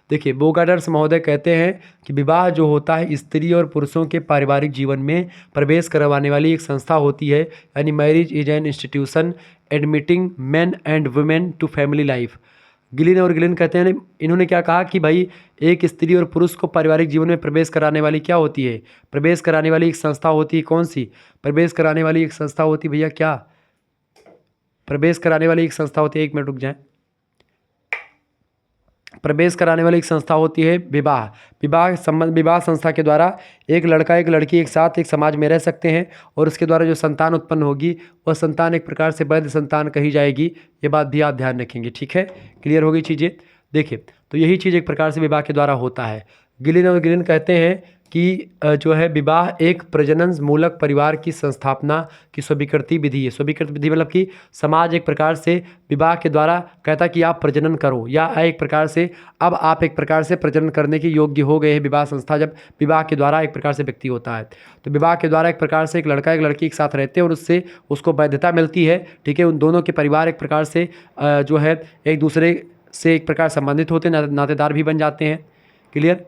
देखिए बोगाडर्स महोदय कहते हैं कि विवाह जो होता है स्त्री और पुरुषों के पारिवारिक जीवन में प्रवेश करवाने वाली एक संस्था होती है, यानी marriage is an institution admitting men and women to family life. Gillin और गिलिन कहते हैं, इन्होंने क्या कहा कि भाई एक स्त्री और पुरुष को पारिवारिक जीवन में प्रवेश कराने वाली क्या होती है, प्रवेश कराने वाली एक संस्था होती है। कौन सी प्रवेश कराने वाली एक संस्था होती है भैया, क्या प्रवेश कराने वाली एक संस्था होती है, एक मिनट रुक जाए, प्रवेश कराने वाली एक संस्था होती है विवाह। विवाह संस्था के द्वारा एक लड़का एक लड़की एक साथ एक समाज में रह सकते हैं और उसके द्वारा जो संतान उत्पन्न होगी वह संतान एक प्रकार से वैध संतान कही जाएगी। ये बात भी आप ध्यान रखेंगे। ठीक है, क्लियर हो गई चीज़ें। देखिए तो यही चीज़ एक प्रकार से विवाह के द्वारा होता है। गिलिन और गिलिन कहते हैं कि जो है विवाह एक प्रजनन मूलक परिवार की संस्थापना की स्वीकृति विधि है। स्वीकृत विधि मतलब कि समाज एक प्रकार से विवाह के द्वारा कहता कि आप प्रजनन करो, या एक प्रकार से अब आप एक प्रकार से प्रजनन करने के योग्य हो गए हैं। विवाह संस्था जब विवाह के द्वारा एक प्रकार से व्यक्ति होता है, तो विवाह के द्वारा एक प्रकार से एक लड़का एक लड़की एक साथ रहते हैं और उससे उसको वैधता मिलती है। ठीक है, उन दोनों के परिवार एक प्रकार से जो है एक दूसरे से एक प्रकार संबंधित होते हैं, नातेदार भी बन जाते हैं। क्लियर।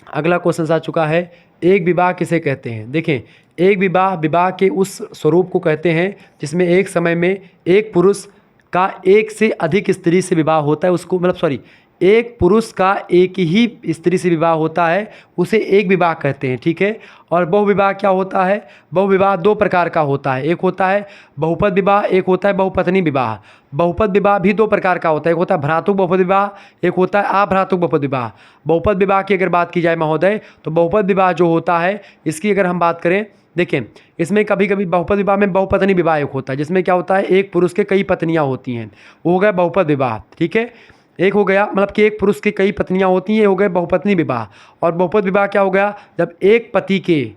अगला क्वेश्चन आ चुका है, एक विवाह किसे कहते हैं। देखें, एक विवाह के उस स्वरूप को कहते हैं जिसमें एक समय में एक पुरुष का एक से अधिक स्त्री से विवाह होता है, उसको एक पुरुष का एक ही स्त्री से विवाह होता है, उसे एक विवाह कहते हैं। ठीक है, और बहुविवाह क्या होता है, बहुविवाह दो प्रकार का होता है, एक होता है बहुपद विवाह, एक होता है बहुपत्नी विवाह। बहुपद विवाह भी दो प्रकार का होता है, एक होता है भ्रातृक बहुपद विवाह, एक होता है अभ्रातृक बहुपद विवाह। बहुपद विवाह की अगर बात की जाए महोदय, तो बहुपद विवाह जो होता है इसकी अगर हम बात करें, देखें इसमें कभी कभी बहुपद विवाह में बहुपत्नी विवाह एक होता है, जिसमें क्या होता है एक पुरुष के कई पत्नियाँ होती हैं, वो हो गया बहुपद विवाह। ठीक है, एक हो गया मतलब कि एक पुरुष की कई पत्नियां होती हैं, ये हो गए बहुपत्नी विवाह। और बहुपद विवाह क्या हो गया, जब एक पति के,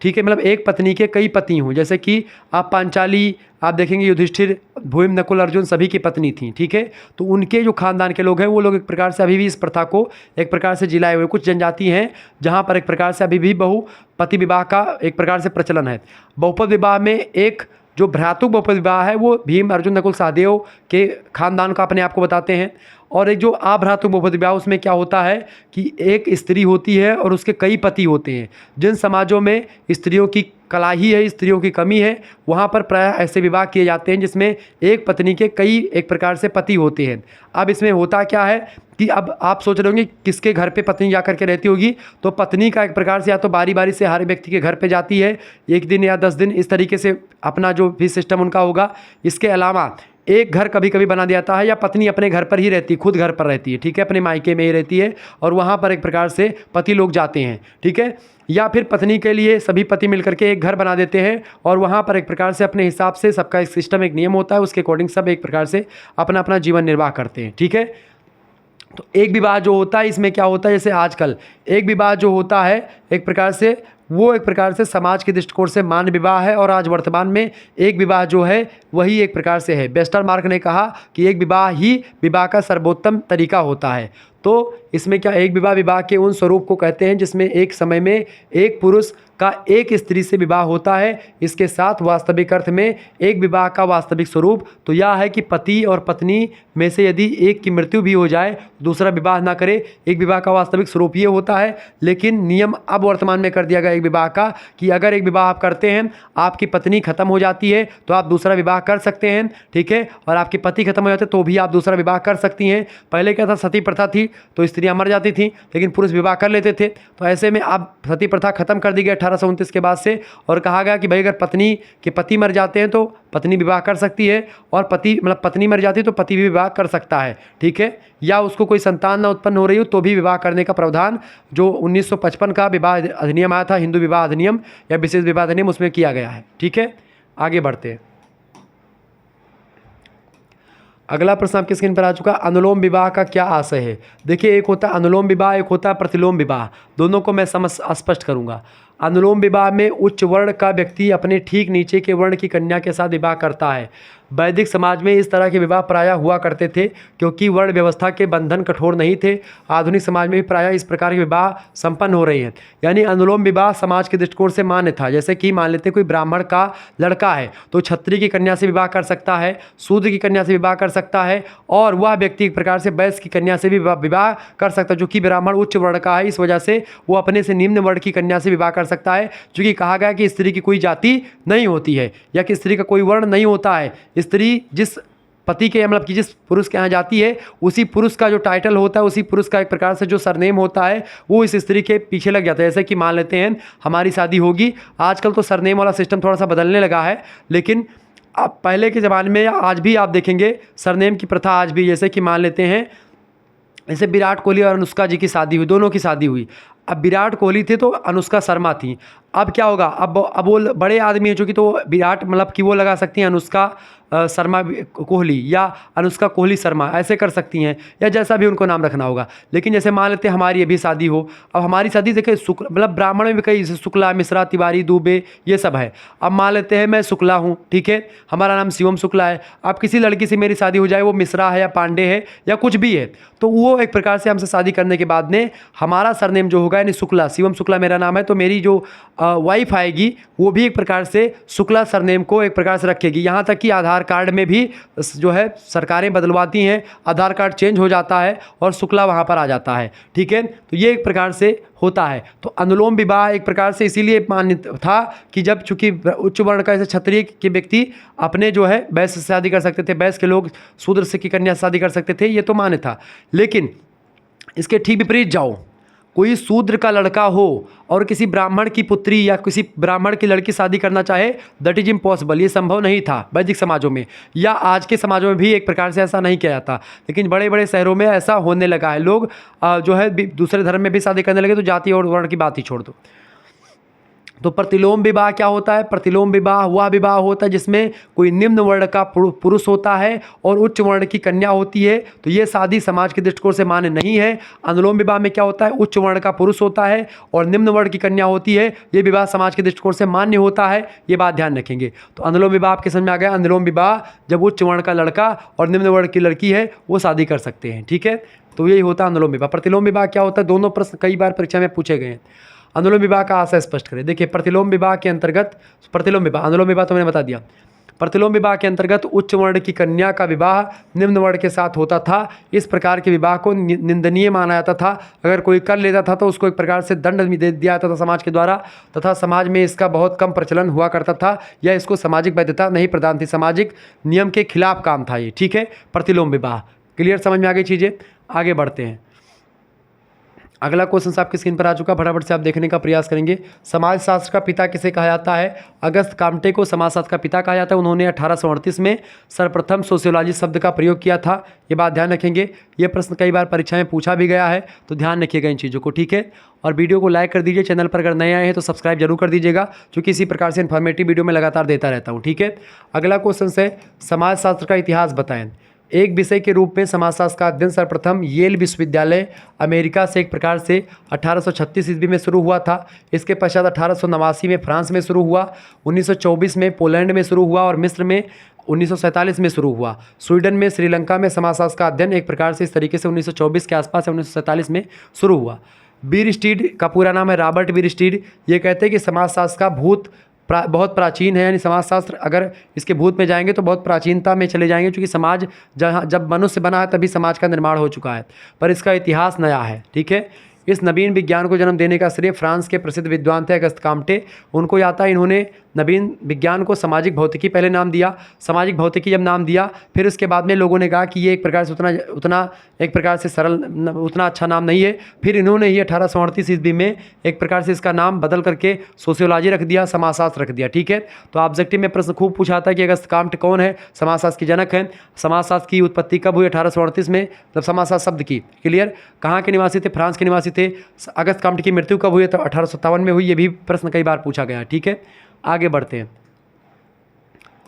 ठीक है, मतलब एक पत्नी के कई पति हों, जैसे कि आप पांचाली आप देखेंगे युधिष्ठिर, भूमि, नकुल, अर्जुन सभी की पत्नी थी। ठीक है, तो उनके जो खानदान के लोग हैं वो लोग एक प्रकार से अभी भी इस प्रथा को एक प्रकार से जिलाए हुए। कुछ जनजाति हैं जहाँ पर एक प्रकार से अभी भी बहुपति विवाह का एक प्रकार से प्रचलन है। बहुपद विवाह में एक जो भ्रातृक बहुपद विवाह है वो भीम, अर्जुन, नकुल, सहदेव के खानदान का अपने आप को बताते हैं। और एक जो अभ्रातृक बहुपद विवाह, उसमें क्या होता है कि एक स्त्री होती है और उसके कई पति होते हैं। जिन समाजों में स्त्रियों की कलाही है, स्त्रियों की कमी है, वहाँ पर प्रायः ऐसे विवाह किए जाते हैं जिसमें एक पत्नी के कई एक प्रकार से पति होते हैं। अब इसमें होता क्या है कि अब आप सोच रहे होंगे किसके घर पे पत्नी जा करके रहती होगी, तो पत्नी का एक प्रकार से या तो बारी बारी से हर व्यक्ति के घर पे जाती है, एक दिन या 10 दिन, इस तरीके से अपना जो भी सिस्टम उनका होगा। इसके अलावा एक घर कभी कभी बना दिया है, या पत्नी अपने घर पर ही रहती है, खुद घर पर रहती है। ठीक है, अपने मायके में ही रहती है और वहाँ पर एक प्रकार से पति लोग जाते हैं। ठीक है, या फिर पत्नी के लिए सभी पति मिलकर के एक घर बना देते हैं और वहाँ पर एक प्रकार से अपने हिसाब से सबका एक सिस्टम, एक नियम होता है, उसके अकॉर्डिंग सब एक प्रकार से अपना अपना जीवन निर्वाह करते हैं। ठीक है, तो एक विवाह जो होता है इसमें क्या होता है, जैसे आजकल एक विवाह जो होता है एक प्रकार से वो एक प्रकार से समाज के दृष्टिकोण से मान्य विवाह है, और आज वर्तमान में एक विवाह जो है वही एक प्रकार से है। वेस्टरमार्क ने कहा कि एक विवाह ही विवाह का सर्वोत्तम तरीका होता है। तो इसमें क्या, एक विवाह के उन स्वरूप को कहते हैं जिसमें एक समय में एक पुरुष का एक स्त्री से विवाह होता है। इसके साथ वास्तविक अर्थ में एक विवाह का वास्तविक स्वरूप तो यह है कि पति और पत्नी में से यदि एक की मृत्यु भी हो जाए, दूसरा विवाह ना करे। एक विवाह का वास्तविक स्वरूप ये होता है, लेकिन नियम अब वर्तमान में कर दिया गया एक विवाह का कि अगर एक विवाह आप करते हैं, आपकी पत्नी खत्म हो जाती है तो आप दूसरा विवाह कर सकते हैं। ठीक है, और आपके पति खत्म हो जाते तो भी आप दूसरा विवाह कर सकती हैं। पहले क्या था, सती प्रथा थी तो स्त्रियां मर जाती थी, लेकिन पुरुष विवाह कर लेते थे। तो ऐसे में अब सती प्रथा खत्म कर दी गई 1829 के बाद से, और कहा गया कि भाई अगर पत्नी के पति मर जाते हैं तो पत्नी विवाह कर सकती है, और पत्नी मर जाती है तो पति भी विवाह कर सकता है। ठीक है, या उसको कोई संतान ना उत्पन्न हो रही हो तो भी विवाह करने का प्रावधान जो 1955 का विवाह अधिनियम आया था, हिंदू विवाह अधिनियम या विशेष विवाह अधिनियम, उसमें किया गया है। ठीक है, आगे बढ़ते हैं। अगला प्रश्न आपकी स्क्रीन पर आ चुका, अनुलोम विवाह का क्या आशय है। देखिए, एक होता है अनुलोम विवाह, एक होता है प्रतिलोम विवाह। दोनों को मैं स्पष्ट करूंगा। अनुलोम विवाह में उच्च वर्ण का व्यक्ति अपने ठीक नीचे के वर्ण की कन्या के साथ विवाह करता है। वैदिक समाज में इस तरह के विवाह प्रायः हुआ करते थे क्योंकि वर्ण व्यवस्था के बंधन कठोर नहीं थे। आधुनिक समाज में भी प्रायः इस प्रकार के विवाह संपन्न हो रही हैं। यानी अनुलोम विवाह समाज के दृष्टिकोण से मान्य था। जैसे कि मान लेते कोई ब्राह्मण का लड़का है तो क्षत्रिय की कन्या से विवाह कर सकता है, शूद्र की कन्या से विवाह कर सकता है, और वह व्यक्ति एक प्रकार से वैश्य की कन्या से भी विवाह कर सकता है। जो कि ब्राह्मण उच्च वर्ण का है, इस वजह से वो अपने से निम्न वर्ण की कन्या से विवाह कर सकता है। चूँकि कहा गया कि स्त्री की कोई जाति नहीं होती है या कि स्त्री का कोई वर्ण नहीं होता है। स्त्री जिस पति के मतलब कि जिस पुरुष के यहाँ जाती है उसी पुरुष का जो टाइटल होता है, उसी पुरुष का एक प्रकार से जो सरनेम होता है वो इस स्त्री के पीछे लग जाता है। जैसे कि मान लेते हैं हमारी शादी होगी, आजकल तो सरनेम वाला सिस्टम थोड़ा सा बदलने लगा है, लेकिन अब पहले के ज़माने में या आज भी आप देखेंगे सरनेम की प्रथा आज भी। जैसे कि मान लेते हैं जैसे विराट कोहली और अनुष्का जी की शादी हुई, दोनों की शादी हुई। अब विराट कोहली थे तो अनुष्का शर्मा थी। अब क्या होगा, अब वो बड़े आदमी हैं चूँकि, तो विराट मतलब कि वो लगा सकती हैं अनुष्का शर्मा कोहली या अनुष्का कोहली शर्मा, ऐसे कर सकती हैं या जैसा भी उनको नाम रखना होगा। लेकिन जैसे मान लेते हैं हमारी अभी शादी हो, अब हमारी शादी देखिए शुक्ल मतलब ब्राह्मण में भी कई जैसे शुक्ला, मिश्रा, तिवारी, दुबे ये सब है। अब मान लेते हैं मैं शुक्ला हूँ, ठीक है, हमारा नाम शिवम शुक्ला है। अब किसी लड़की से मेरी शादी हो जाए, वो मिश्रा है या पांडे है या कुछ भी है, तो वो एक प्रकार से हमसे शादी करने के बाद में हमारा सरनेम जो होगा यानी शुक्ला, शिवम शुक्ला मेरा नाम है, तो मेरी जो वाइफ आएगी वो भी एक प्रकार से शुक्ला सरनेम को एक प्रकार से रखेगी। यहाँ तक कि आधार कार्ड में भी जो है सरकारें बदलवाती हैं, आधार कार्ड चेंज हो जाता है और शुक्ला वहाँ पर आ जाता है, ठीक है। तो ये एक प्रकार से होता है। तो अनुलोम विवाह एक प्रकार से इसीलिए मान्य था कि जब चूँकि उच्च वर्ण का, जैसे क्षत्रिय के व्यक्ति अपने जो है वैश्य से शादी कर सकते थे, वैश्य के लोग शूद्र से की कन्या से शादी कर सकते थे, ये तो मान्य था। लेकिन इसके ठीक विपरीत जाओ, कोई शूद्र का लड़का हो और किसी ब्राह्मण की पुत्री या किसी ब्राह्मण की लड़की शादी करना चाहे, दैट इज इम्पॉसिबल, ये संभव नहीं था वैदिक समाजों में, या आज के समाजों में भी एक प्रकार से ऐसा नहीं किया जाता। लेकिन बड़े बड़े शहरों में ऐसा होने लगा है, लोग जो है दूसरे धर्म में भी शादी करने लगे, तो जाति और वर्ण की बात ही छोड़ दो। तो प्रतिलोम विवाह क्या होता है? प्रतिलोम विवाह वह विवाह होता है जिसमें कोई निम्न वर्ण का पुरुष होता है और उच्च वर्ण की कन्या होती है। तो ये शादी समाज के दृष्टिकोण से मान्य नहीं है। अनुलोम विवाह में क्या होता है? उच्च वर्ण का पुरुष होता है और निम्न वर्ण की कन्या होती है। ये विवाह समाज के दृष्टिकोण से मान्य होता है, ये बात ध्यान रखेंगे। तो अनुलोम विवाह आपके समझ में आ गया। अनुलोम विवाह जब उच्च वर्ण का लड़का और निम्न वर्ण की लड़की है वो शादी कर सकते हैं, ठीक है। तो यही होता है अनुलोम विवाह। प्रतिलोम विवाह क्या होता है? दोनों प्रश्न कई बार परीक्षा में पूछे गए हैं। अनुलोम विवाह का आशय स्पष्ट करें। देखिए, प्रतिलोम विवाह के अंतर्गत, प्रतिलोम विवाह, अनुलोम विवाह तो मैंने बता दिया। प्रतिलोम विवाह के अंतर्गत उच्च वर्ण की कन्या का विवाह निम्न वर्ण के साथ होता था। इस प्रकार के विवाह को निंदनीय माना जाता था। अगर कोई कर लेता था तो उसको एक प्रकार से दंड दे दिया जाता था समाज के द्वारा, तथा समाज में इसका बहुत कम प्रचलन हुआ करता था या इसको सामाजिक वैधता नहीं प्रदान थी। सामाजिक नियम के खिलाफ काम था ये, ठीक है। प्रतिलोम विवाह क्लियर, समझ में आ गई चीज़ें। आगे बढ़ते हैं। अगला क्वेश्चन आपकी स्क्रीन पर आ चुका, फटाफट से आप देखने का प्रयास करेंगे। समाजशास्त्र का पिता किसे कहा जाता है? अगस्त काम्टे को समाजशास्त्र का पिता कहा जाता है। उन्होंने 1838 में सर्वप्रथम सोशियोलॉजी शब्द का प्रयोग किया था। ये बात ध्यान रखेंगे। ये प्रश्न कई बार परीक्षा में पूछा भी गया है, तो ध्यान रखिएगा इन चीज़ों को, ठीक है। और वीडियो को लाइक कर दीजिए। चैनल पर अगर नए आए हैं तो सब्सक्राइब जरूर कर दीजिएगा, क्योंकि इसी प्रकार से इन्फॉर्मेटिव वीडियो में लगातार देता रहता हूँ, ठीक है। अगला क्वेश्चन है, समाजशास्त्र का इतिहास बताएं। एक विषय के रूप में समाजशास्त्र का अध्ययन सर्वप्रथम येल विश्वविद्यालय अमेरिका से एक प्रकार से 1836 ईस्वी में शुरू हुआ था। इसके पश्चात 1889 में फ्रांस में शुरू हुआ, 1924 में पोलैंड में शुरू हुआ और मिस्र में 1947 में शुरू हुआ। स्वीडन में, श्रीलंका में समाजशास्त्र का अध्ययन एक प्रकार से इस तरीके से 1924 के आसपास या 1947 में शुरू हुआ। बीरस्टीड का पूरा नाम है रॉबर्ट बीरस्टीड। ये कहते हैं कि समाजशास्त्र का भूत बहुत प्राचीन है, यानी समाजशास्त्र अगर इसके भूत में जाएंगे तो बहुत प्राचीनता में चले जाएंगे, क्योंकि समाज जब मनुष्य बना है तभी समाज का निर्माण हो चुका है, पर इसका इतिहास नया है, ठीक है। इस नवीन विज्ञान को जन्म देने का श्रेय फ्रांस के प्रसिद्ध विद्वान थे अगस्त काम्टे, उनको आता है। इन्होंने नवीन विज्ञान को सामाजिक भौतिकी पहले नाम दिया। सामाजिक भौतिकी जब नाम दिया, फिर उसके बाद में लोगों ने कहा कि ये एक प्रकार से उतना एक प्रकार से सरल, उतना अच्छा नाम नहीं है। फिर इन्होंने ही 1838 ईस्वी में एक प्रकार से इसका नाम बदल करके सोशियोलॉजी रख दिया, समाजशास्त्र रख दिया, ठीक है। तो ऑब्जेक्टिव में प्रश्न खूब पूछा था कि अगस्त काम्टे कौन है? समाजशास्त्र के जनक हैं। समाजशास्त्र की उत्पत्ति कब हुई? 1838 में, मतलब समाजशास्त्र शब्द की, क्लियर। कहाँ के निवासी थे? फ्रांस के निवासी थे। अगस्त काम्टे की मृत्यु कब हुई? तो 1857 में हुई। ये भी प्रश्न कई बार पूछा गया, ठीक है। आगे बढ़ते हैं।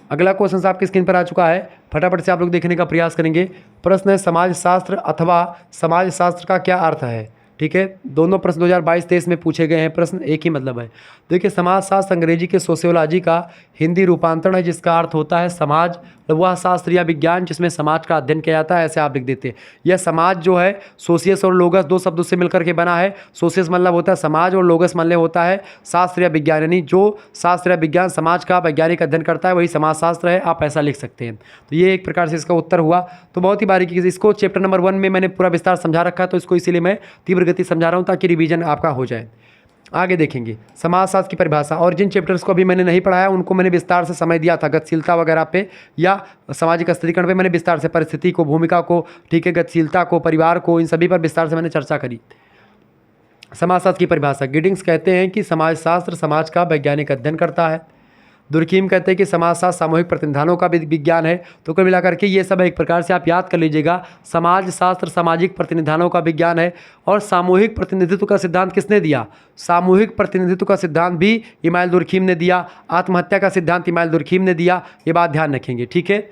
अगला क्वेश्चन आपकी स्क्रीन पर आ चुका है, फटाफट से आप लोग देखने का प्रयास करेंगे। प्रश्न है, समाजशास्त्र अथवा समाजशास्त्र का क्या अर्थ है? ठीक है, दोनों प्रश्न 2022-23 में पूछे गए हैं प्रश्न, एक ही मतलब है। देखिए, समाजशास्त्र अंग्रेजी के सोशियोलॉजी का हिंदी रूपांतरण है, जिसका अर्थ होता है समाज, वह शास्त्र या विज्ञान जिसमें समाज का अध्ययन किया जाता है, ऐसे आप लिख देते हैं। यह समाज जो है सोशियस और लोगस दो शब्दों से मिलकर के बना है। सोशियस मतलब होता है समाज और लोगस मतलब होता है शास्त्र या विज्ञान, यानी जो शास्त्र या विज्ञान समाज का वैज्ञानिक अध्ययन करता है वही समाजशास्त्र है, आप ऐसा लिख सकते हैं। तो ये एक प्रकार से इसका उत्तर हुआ। तो बहुत ही बारीकी से इसको चैप्टर नंबर 1 में मैंने पूरा विस्तार समझा रखा है, तो इसको इसीलिए मैं तीव्र गति समझा रहा हूँ ताकि रिवीजन आपका हो जाए। आगे देखेंगे समाजशास्त्र की परिभाषा, और जिन चैप्टर्स को अभी मैंने नहीं पढ़ाया उनको मैंने विस्तार से समय दिया था, गतिशीलता वगैरह पे या सामाजिक स्थिरीकरण पे मैंने विस्तार से परिस्थिति को, भूमिका को, ठीक है, गतिशीलता को, परिवार को, इन सभी पर विस्तार से मैंने चर्चा करी। समाजशास्त्र की परिभाषा, गिडिंग्स कहते हैं कि समाजशास्त्र समाज का वैज्ञानिक अध्ययन करता है। दुर्खीम कहते हैं कि समाजशास्त्र सामूहिक प्रतिनिधानों का विज्ञान है। तो कुल मिलाकर के ये सब एक प्रकार से आप याद कर लीजिएगा, समाज शास्त्र सामाजिक प्रतिनिधानों का विज्ञान है। और सामूहिक प्रतिनिधित्व का सिद्धांत किसने दिया? सामूहिक प्रतिनिधित्व का सिद्धांत भी इमाइल दुर्खीम ने दिया। आत्महत्या का सिद्धांत इमाइल दुर्खीम ने दिया, ये बात ध्यान रखेंगे, ठीक है।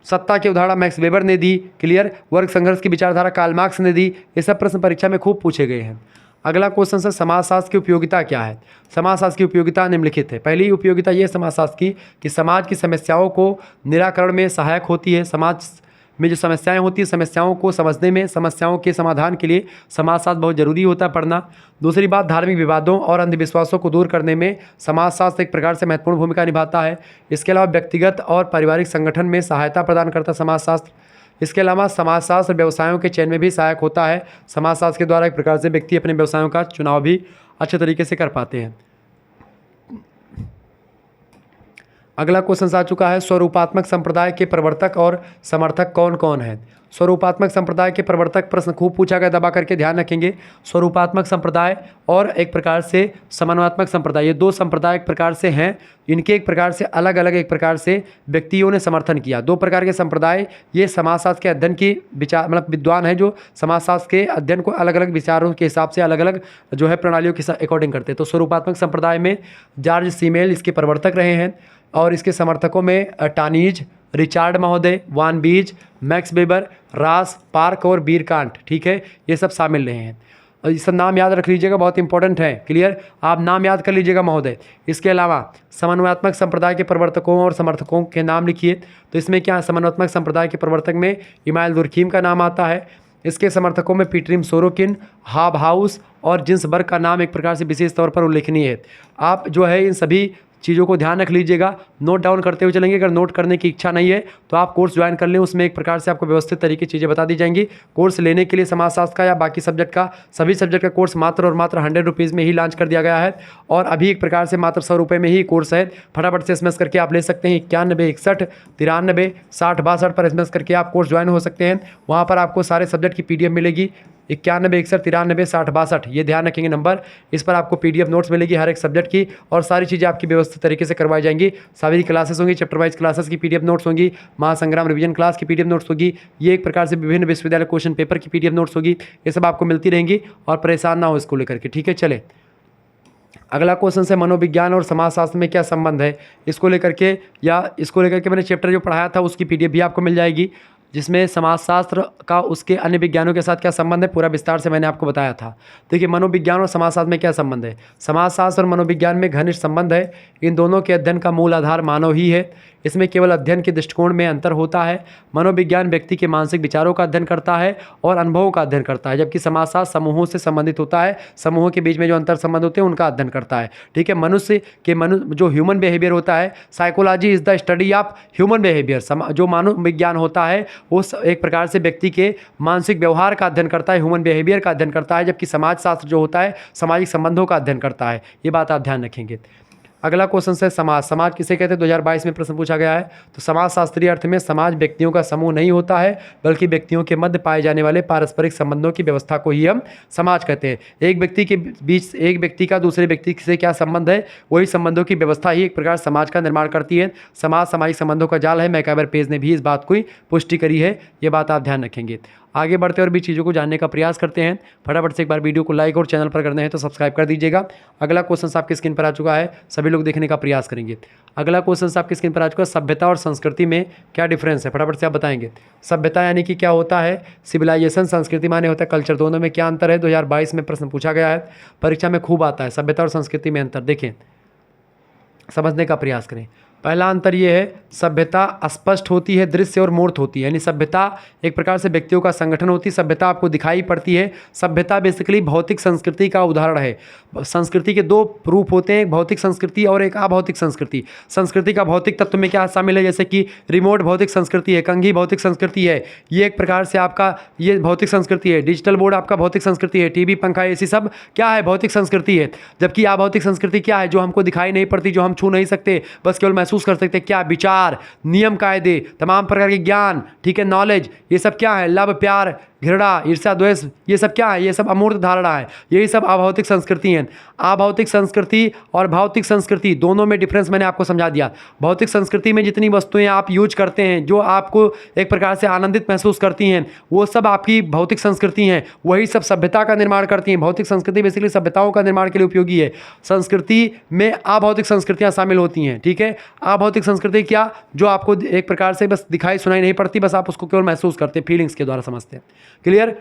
सत्ता की अवधारणा मैक्स वेबर ने दी, क्लियर। वर्ग संघर्ष की विचारधारा कार्ल मार्क्स ने दी। ये सब प्रश्न परीक्षा में खूब पूछे गए हैं। अगला क्वेश्चन है समाजशास्त्र की उपयोगिता क्या है। समाजशास्त्र की उपयोगिता निम्नलिखित है। पहली उपयोगिता ये समाजशास्त्र की कि समाज की समस्याओं को निराकरण में सहायक होती है। समाज में जो समस्याएं होती हैं, समस्याओं को समझने में, समस्याओं के समाधान के लिए समाजशास्त्र बहुत ज़रूरी होता है पढ़ना। दूसरी बात, धार्मिक विवादों और अंधविश्वासों को दूर करने में समाजशास्त्र एक प्रकार से महत्वपूर्ण भूमिका निभाता है। इसके अलावा व्यक्तिगत और पारिवारिक संगठन में सहायता प्रदान करता है समाजशास्त्र। इसके अलावा समाजशास्त्र व्यवसायों के चयन में भी सहायक होता है। समाजशास्त्र के द्वारा एक प्रकार से व्यक्ति अपने व्यवसायों का चुनाव भी अच्छे तरीके से कर पाते हैं। अगला क्वेश्चन आ चुका है, स्वरूपात्मक संप्रदाय के प्रवर्तक और समर्थक कौन कौन है। स्वरूपात्मक संप्रदाय के प्रवर्तक प्रश्न खूब पूछा गया, दबा करके ध्यान रखेंगे। स्वरूपात्मक संप्रदाय और एक प्रकार से समन्वयात्मक संप्रदाय, ये दो संप्रदाय एक प्रकार से हैं। इनके एक प्रकार से अलग अलग एक प्रकार से व्यक्तियों ने समर्थन किया। दो प्रकार के संप्रदाय, ये समाजशास्त्र के अध्ययन की विचार मतलब विद्वान है जो समाजशास्त्र के अध्ययन को अलग अलग विचारों के हिसाब से अलग अलग जो है प्रणालियों के अकॉर्डिंग करते हैं। तो स्वरूपात्मक संप्रदाय में जॉर्ज सीमेल इसके प्रवर्तक रहे हैं और इसके समर्थकों में टानीज, रिचार्ड महोदय, वान बीज, मैक्स वेबर, रास, पार्क और बीरकांट, ठीक है, ये सब शामिल रहे हैं। और ये सब नाम याद रख लीजिएगा, बहुत इंपॉर्टेंट है, क्लियर। आप नाम याद कर लीजिएगा महोदय। इसके अलावा समन्वयात्मक संप्रदाय के प्रवर्तकों और समर्थकों के नाम लिखिए। तो इसमें क्या है, समन्वयात्मक संप्रदाय के प्रवर्तक में इमाइल दुर्खीम का नाम आता है। इसके समर्थकों में पीटरिम सोरोकिन, हाबहाउस और जिन्सबर्ग का नाम एक प्रकार से विशेष तौर पर उल्लेखनीय है। आप जो है इन सभी चीज़ों को ध्यान रख लीजिएगा, नोट डाउन करते हुए चलेंगे। अगर नोट करने की इच्छा नहीं है तो आप कोर्स ज्वाइन कर लें, उसमें एक प्रकार से आपको व्यवस्थित तरीके चीज़ें बता दी जाएंगी। कोर्स लेने के लिए समाजशास्त्र का या बाकी सब्जेक्ट का, सभी सब्जेक्ट का कोर्स मात्र और मात्र 100 रुपीज़ में ही लॉन्च कर दिया गया है और अभी एक प्रकार से मात्र 100 रुपये में ही कोर्स है। फटाफट से SMS करके आप ले सकते हैं 91 61 93 60 62 पर SMS करके आप कोर्स ज्वाइन हो सकते हैं। वहाँ पर आपको सारे सब्जेक्ट की PDF मिलेगी, 91 61 93 60 62, ये ध्यान रखेंगे नंबर। इस पर आपको PDF नोट्स मिलेगी हर एक सब्जेक्ट की और सारी चीज़ें आपकी व्यवस्थित तरीके से करवाई जाएंगी। सभी क्लासेस होंगी, चैप्टर वाइज क्लासेस की PDF नोट्स होंगी, महासंग्राम रिवीजन क्लास की PDF नोट्स होगी, ये एक प्रकार से विभिन्न विश्वविद्यालय क्वेश्चन पेपर की PDF नोट्स होगी। ये सब आपको मिलती रहेंगी और परेशान ना हो इसको लेकर के, ठीक है। चले अगला क्वेश्चन से, मनोविज्ञान और समाजशास्त्र में क्या संबंध है, इसको लेकर के या इसको लेकर के मैंने चैप्टर जो पढ़ाया था उसकी PDF भी आपको मिल जाएगी, जिसमें समाजशास्त्र का उसके अन्य विज्ञानों के साथ क्या संबंध है पूरा विस्तार से मैंने आपको बताया था। देखिए, मनोविज्ञान और समाजशास्त्र में क्या संबंध है। समाजशास्त्र और मनोविज्ञान में घनिष्ठ संबंध है। इन दोनों के अध्ययन का मूल आधार मानव ही है। इसमें केवल अध्ययन के दृष्टिकोण में अंतर होता है। मनोविज्ञान व्यक्ति के मानसिक विचारों का अध्ययन करता है और अनुभवों का अध्ययन करता है, जबकि समाजशास्त्र समूहों से संबंधित होता है। समूहों के बीच में जो अंतर संबंध होते हैं उनका अध्ययन करता है, ठीक है। मनुष्य जो ह्यूमन बिहेवियर होता है, psychology is the study of human behaviour. जो मानव विज्ञान होता है वो एक प्रकार से व्यक्ति के मानसिक व्यवहार का अध्ययन करता है, ह्यूमन बिहेवियर का अध्ययन करता है, जबकि समाजशास्त्र जो होता है सामाजिक संबंधों का अध्ययन करता है। ये बात आप ध्यान रखेंगे। अगला क्वेश्चन है समाज। समाज किसे कहते हैं, 2022 में प्रश्न पूछा गया है। तो समाज शास्त्रीय अर्थ में समाज व्यक्तियों का समूह नहीं होता है, बल्कि व्यक्तियों के मध्य पाए जाने वाले पारस्परिक संबंधों की व्यवस्था को ही हम समाज कहते हैं। एक व्यक्ति के बीच एक व्यक्ति का दूसरे व्यक्ति से क्या संबंध है, वही संबंधों की व्यवस्था ही एक प्रकार समाज का निर्माण करती है। समाज सामाजिक संबंधों का जाल है। मैकाइवर पेज ने भी इस बात को पुष्टि करी है, ये बात आप ध्यान रखेंगे। आगे बढ़ते और भी चीज़ों को जानने का प्रयास करते हैं। फटाफट से एक बार वीडियो को लाइक और चैनल पर करना है तो सब्सक्राइब कर दीजिएगा। अगला क्वेश्चन आपकी स्क्रीन पर आ चुका है, सभी लोग देखने का प्रयास करेंगे। अगला क्वेश्चन आपकी स्क्रीन पर आ चुका है, सभ्यता और संस्कृति में क्या डिफरेंस है, फटाफट से आप बताएंगे। सभ्यता यानी कि क्या होता है, सिविलाइजेशन, संस्कृति माने होता है कल्चर, दोनों में क्या अंतर है। 2022 में प्रश्न पूछा गया है, परीक्षा में खूब आता है। सभ्यता और संस्कृति में अंतर देखें, समझने का प्रयास करें। पहला अंतर ये है, सभ्यता स्पष्ट होती है, दृश्य और मूर्त होती है। यानी सभ्यता एक प्रकार से व्यक्तियों का संगठन होती है, सभ्यता आपको दिखाई पड़ती है। सभ्यता बेसिकली भौतिक संस्कृति का उदाहरण है। संस्कृति के दो रूप होते हैं, भौतिक संस्कृति और एक अभौतिक संस्कृति। संस्कृति का भौतिक तत्व में क्या शामिल है, जैसे कि रिमोट भौतिक संस्कृति है, कंघी भौतिक संस्कृति है, ये एक प्रकार से आपका ये भौतिक संस्कृति है। डिजिटल बोर्ड आपका भौतिक संस्कृति है, टीवी, पंखा, एसी सब क्या है, भौतिक संस्कृति है। जबकि अभौतिक संस्कृति क्या है, जो हमको दिखाई नहीं पड़ती, जो हम छू नहीं सकते, बस केवल महसूस कर सकते हैं। क्या, विचार, नियम, कायदे, तमाम प्रकार के ज्ञान, ठीक है, नॉलेज, ये सब क्या है, लव, प्यार, घृणा, ईर्ष्या, द्वेष, ये सब क्या है, ये सब अमूर्त धारणा है। यही सब अभौतिक संस्कृति हैं। अभौतिक संस्कृति और भौतिक संस्कृति दोनों में डिफरेंस मैंने आपको समझा दिया। भौतिक संस्कृति में जितनी वस्तुएं आप यूज करते हैं, जो आपको एक प्रकार से आनंदित महसूस करती हैं, वो सब आपकी भौतिक संस्कृति हैं। वही सब सभ्यता का निर्माण करती हैं। भौतिक संस्कृति बेसिकली सभ्यताओं का निर्माण के लिए उपयोगी है। संस्कृति में अभौतिक संस्कृतियाँ शामिल होती हैं, ठीक है। अभौतिक संस्कृति क्या, जो आपको एक प्रकार से बस दिखाई सुनाई नहीं पड़ती, बस आप उसको केवल महसूस करते, फीलिंग्स के द्वारा समझते हैं। क्लियर।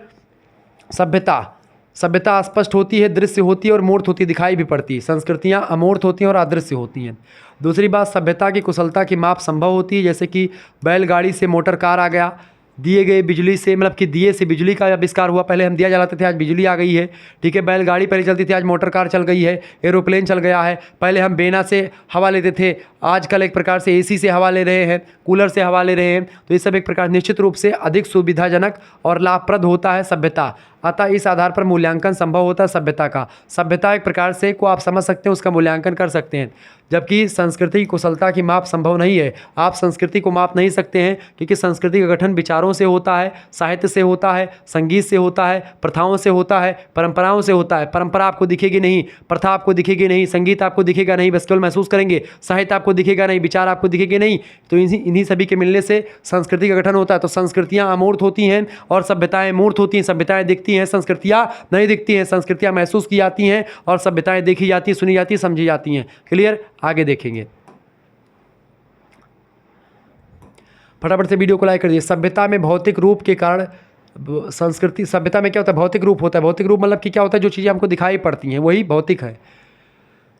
सभ्यता स्पष्ट होती है, दृश्य होती है और मूर्त होती है, दिखाई भी पड़ती है। संस्कृतियाँ अमूर्त होती हैं और अदृश्य होती हैं। दूसरी बात, सभ्यता की कुशलता की माप संभव होती है, जैसे कि बैलगाड़ी से मोटर कार आ गया, दिए गए बिजली से, मतलब कि दिए से बिजली का आविष्कार हुआ। पहले हम दिया जलाते थे, आज बिजली आ गई है, ठीक है। बैलगाड़ी पहले चलती थी, आज मोटर कार चल गई है, एरोप्लेन चल गया है। पहले हम बेना से हवा लेते थे, आजकल एक प्रकार से एसी से हवा ले रहे हैं, कूलर से हवा ले रहे हैं। तो ये सब एक प्रकार निश्चित रूप से अधिक सुविधाजनक और लाभप्रद होता है सभ्यता। अतः इस आधार पर मूल्यांकन संभव होता है सभ्यता का। सभ्यता एक प्रकार से को आप समझ सकते हैं, उसका मूल्यांकन कर सकते हैं। जबकि संस्कृति की कुशलता की माप संभव नहीं है। आप संस्कृति को माप नहीं सकते हैं, क्योंकि संस्कृति का गठन विचारों से होता है, साहित्य से होता है, संगीत से होता है, प्रथाओं से होता है, परंपराओं से होता है। परंपरा आपको दिखेगी नहीं, प्रथा आपको दिखेगी नहीं, संगीत आपको दिखेगा नहीं, बस केवल महसूस करेंगे। साहित्य आपको दिखेगा नहीं, विचार आपको दिखेंगे नहीं। तो इन्हीं सभी के मिलने से संस्कृति का गठन होता है। तो संस्कृतियाँ अमूर्त होती हैं और सभ्यताएं मूर्त होती हैं। सभ्यताएं दिखती हैं, संस्कृतियाँ नहीं दिखती हैं। संस्कृतियाँ महसूस की जाती हैं और सभ्यताएं देखी जाती हैं, सुनी जाती हैं, समझी जाती हैं। क्लियर। आगे देखेंगे, फटाफट से वीडियो को लाइक कर दीजिए। सभ्यता में भौतिक रूप के कारण संस्कृति, सभ्यता में क्या होता है, भौतिक रूप होता है। भौतिक रूप मतलब कि क्या होता है, जो चीज़ें हमको दिखाई पड़ती हैं वही भौतिक है।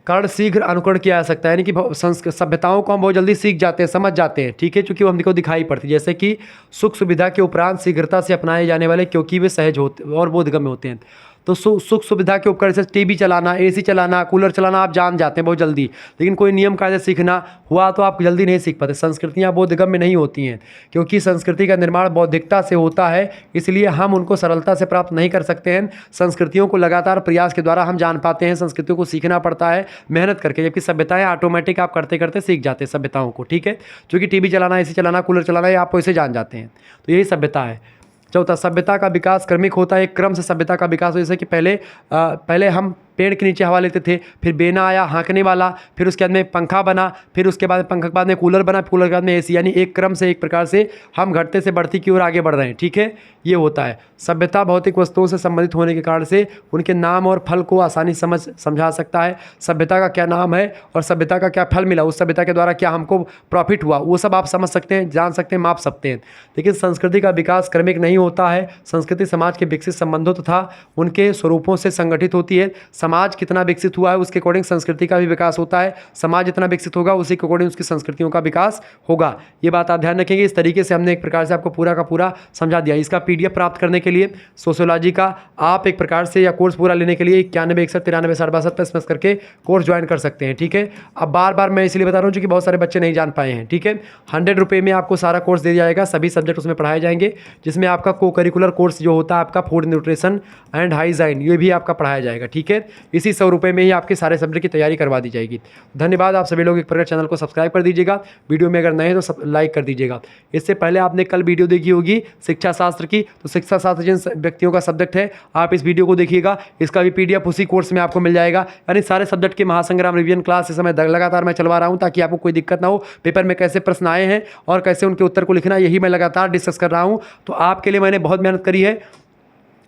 कारण शीघ्र अनुकरण किया जा सकता है, यानी कि सभ्यताओं को हम बहुत जल्दी सीख जाते हैं, समझ जाते हैं, ठीक है, क्योंकि वो हमको दिखाई पड़ती है। जैसे कि सुख सुविधा के उपरांत शीघ्रता से अपनाए जाने वाले, क्योंकि वे सहज होते और बोधगम्य होते हैं। तो सुख सुविधा के उपकरण से टीवी चलाना, एसी चलाना, कूलर चलाना आप जान जाते हैं बहुत जल्दी। लेकिन कोई नियम कायदे सीखना हुआ तो आप जल्दी नहीं सीख पाते। संस्कृतियाँ बोधगम्य नहीं होती हैं, क्योंकि संस्कृति का निर्माण बौद्धिकता से होता है, इसलिए हम उनको सरलता से प्राप्त नहीं कर सकते हैं। संस्कृतियों को लगातार प्रयास के द्वारा हम जान पाते हैं। संस्कृतियों को सीखना पड़ता है मेहनत करके, जबकि सभ्यताएं ऑटोमेटिक आप करते करते सीख जाते हैं सभ्यताओं को, ठीक है। क्योंकि टीवी चलाना, एसी चलाना, कूलर चलाना, ये आप वैसे जान जाते हैं। तो यही सभ्यता है। चौथा, सभ्यता का विकास क्रमिक होता है। एक क्रम से सभ्यता का विकास, जैसे कि पहले हम पेड़ के नीचे हवा लेते थे, फिर बेना आया हाँकने वाला, फिर उसके बाद में पंखा बना, फिर उसके बाद पंखा के बाद में कूलर बना, कूलर के बाद में एसी। यानी एक क्रम से एक प्रकार से हम घटते से बढ़ती की ओर आगे बढ़ रहे हैं, ठीक है। ये होता है। सभ्यता भौतिक वस्तुओं से संबंधित होने के कारण से उनके नाम और फल को आसानी समझा सकता है। सभ्यता का क्या नाम है और सभ्यता का क्या फल मिला, उस सभ्यता के द्वारा क्या हमको प्रॉफिट हुआ, वो सब आप समझ सकते हैं, जान सकते हैं, माप सकते हैं। लेकिन संस्कृति का विकास क्रमिक नहीं होता है। संस्कृति समाज के विकसित संबंधों तथा उनके स्वरूपों से संगठित होती है। समाज कितना विकसित हुआ है उसके अकॉर्डिंग संस्कृति का भी विकास होता है। समाज जितना विकसित होगा उसी के अकॉर्डिंग उसकी संस्कृतियों का विकास होगा। ये बात आप ध्यान रखेंगे। इस तरीके से हमने एक प्रकार से आपको पूरा का पूरा समझा दिया। इसका PDF प्राप्त करने के लिए सोशियोलॉजी का आप एक प्रकार से या कोर्स पूरा लेने के लिए 91 61 93 62 पर SMS करके कोर्स ज्वाइन कर सकते हैं, ठीक है। अब बार बार मैं इसलिए बता रहा हूँ क्योंकि बहुत सारे बच्चे नहीं जान पाए हैं, ठीक है। 100 रुपये में आपको सारा कोर्स दे दिया जाएगा, सभी सब्जेक्ट उसमें पढ़ाए जाएंगे, जिसमें आपका को करिकुलर कोर्स जो होता है आपका फूड न्यूट्रिशन एंड हाइजाइन, ये भी आपका पढ़ाया जाएगा, ठीक है। इसी 100 रुपये में ही आपके सारे सब्जेक्ट की तैयारी करवा दी जाएगी। धन्यवाद। आप सभी लोग एक प्रकार चैनल को सब्सक्राइब कर दीजिएगा, वीडियो में अगर नए हैं तो लाइक कर दीजिएगा। इससे पहले आपने कल वीडियो देखी होगी शिक्षा शास्त्र की, तो शिक्षा शास्त्र जिन व्यक्तियों का सब्जेक्ट है आप इस वीडियो को देखिएगा, इसका भी PDF उसी कोर्स में आपको मिल जाएगा। यानी सारे सब्जेक्ट के महासंग्राम रिवीजन क्लास इस समय लगातार मैं चलवा रहा हूँ ताकि आपको कोई दिक्कत ना हो। पेपर में कैसे प्रश्न आए हैं और कैसे उनके उत्तर को लिखना, यही मैं लगातार डिस्कस कर रहा हूँ। तो आपके लिए मैंने बहुत मेहनत करी है।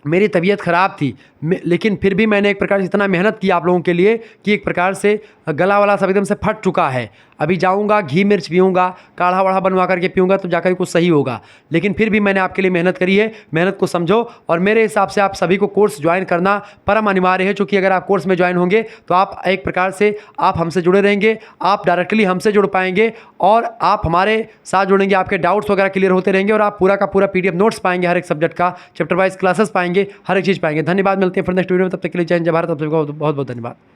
मेरी तबीयत ख़राब थी लेकिन फिर भी मैंने एक प्रकार से इतना मेहनत की आप लोगों के लिए कि एक प्रकार से गला वाला सब एकदम से फट चुका है। अभी जाऊंगा, घी मिर्च पीऊँगा, काढ़ा वाढ़ा बनवा करके पीऊँगा तो जाकर कुछ सही होगा। लेकिन फिर भी मैंने आपके लिए मेहनत करी है, मेहनत को समझो। और मेरे हिसाब से आप सभी को कोर्स ज्वाइन करना परम अनिवार्य है, क्योंकि अगर आप कोर्स में ज्वाइन होंगे तो आप एक प्रकार से आप हमसे जुड़े रहेंगे, आप डायरेक्टली हमसे जुड़ पाएंगे और आप हमारे साथ जुड़ेंगे, आपके डाउट्स वगैरह क्लियर होते रहेंगे और आप पूरा का पूरा PDF नोट्स पाएंगे, हर एक सब्जेक्ट का चैप्टर वाइज क्लासेस पाएंगे, हर एक चीज़ पाएंगे। धन्यवाद। मिलते हैं फिर नेक्स्ट वीडियो में, तब तक के लिए जय हिंद जय भारत। आप सभी को बहुत बहुत धन्यवाद।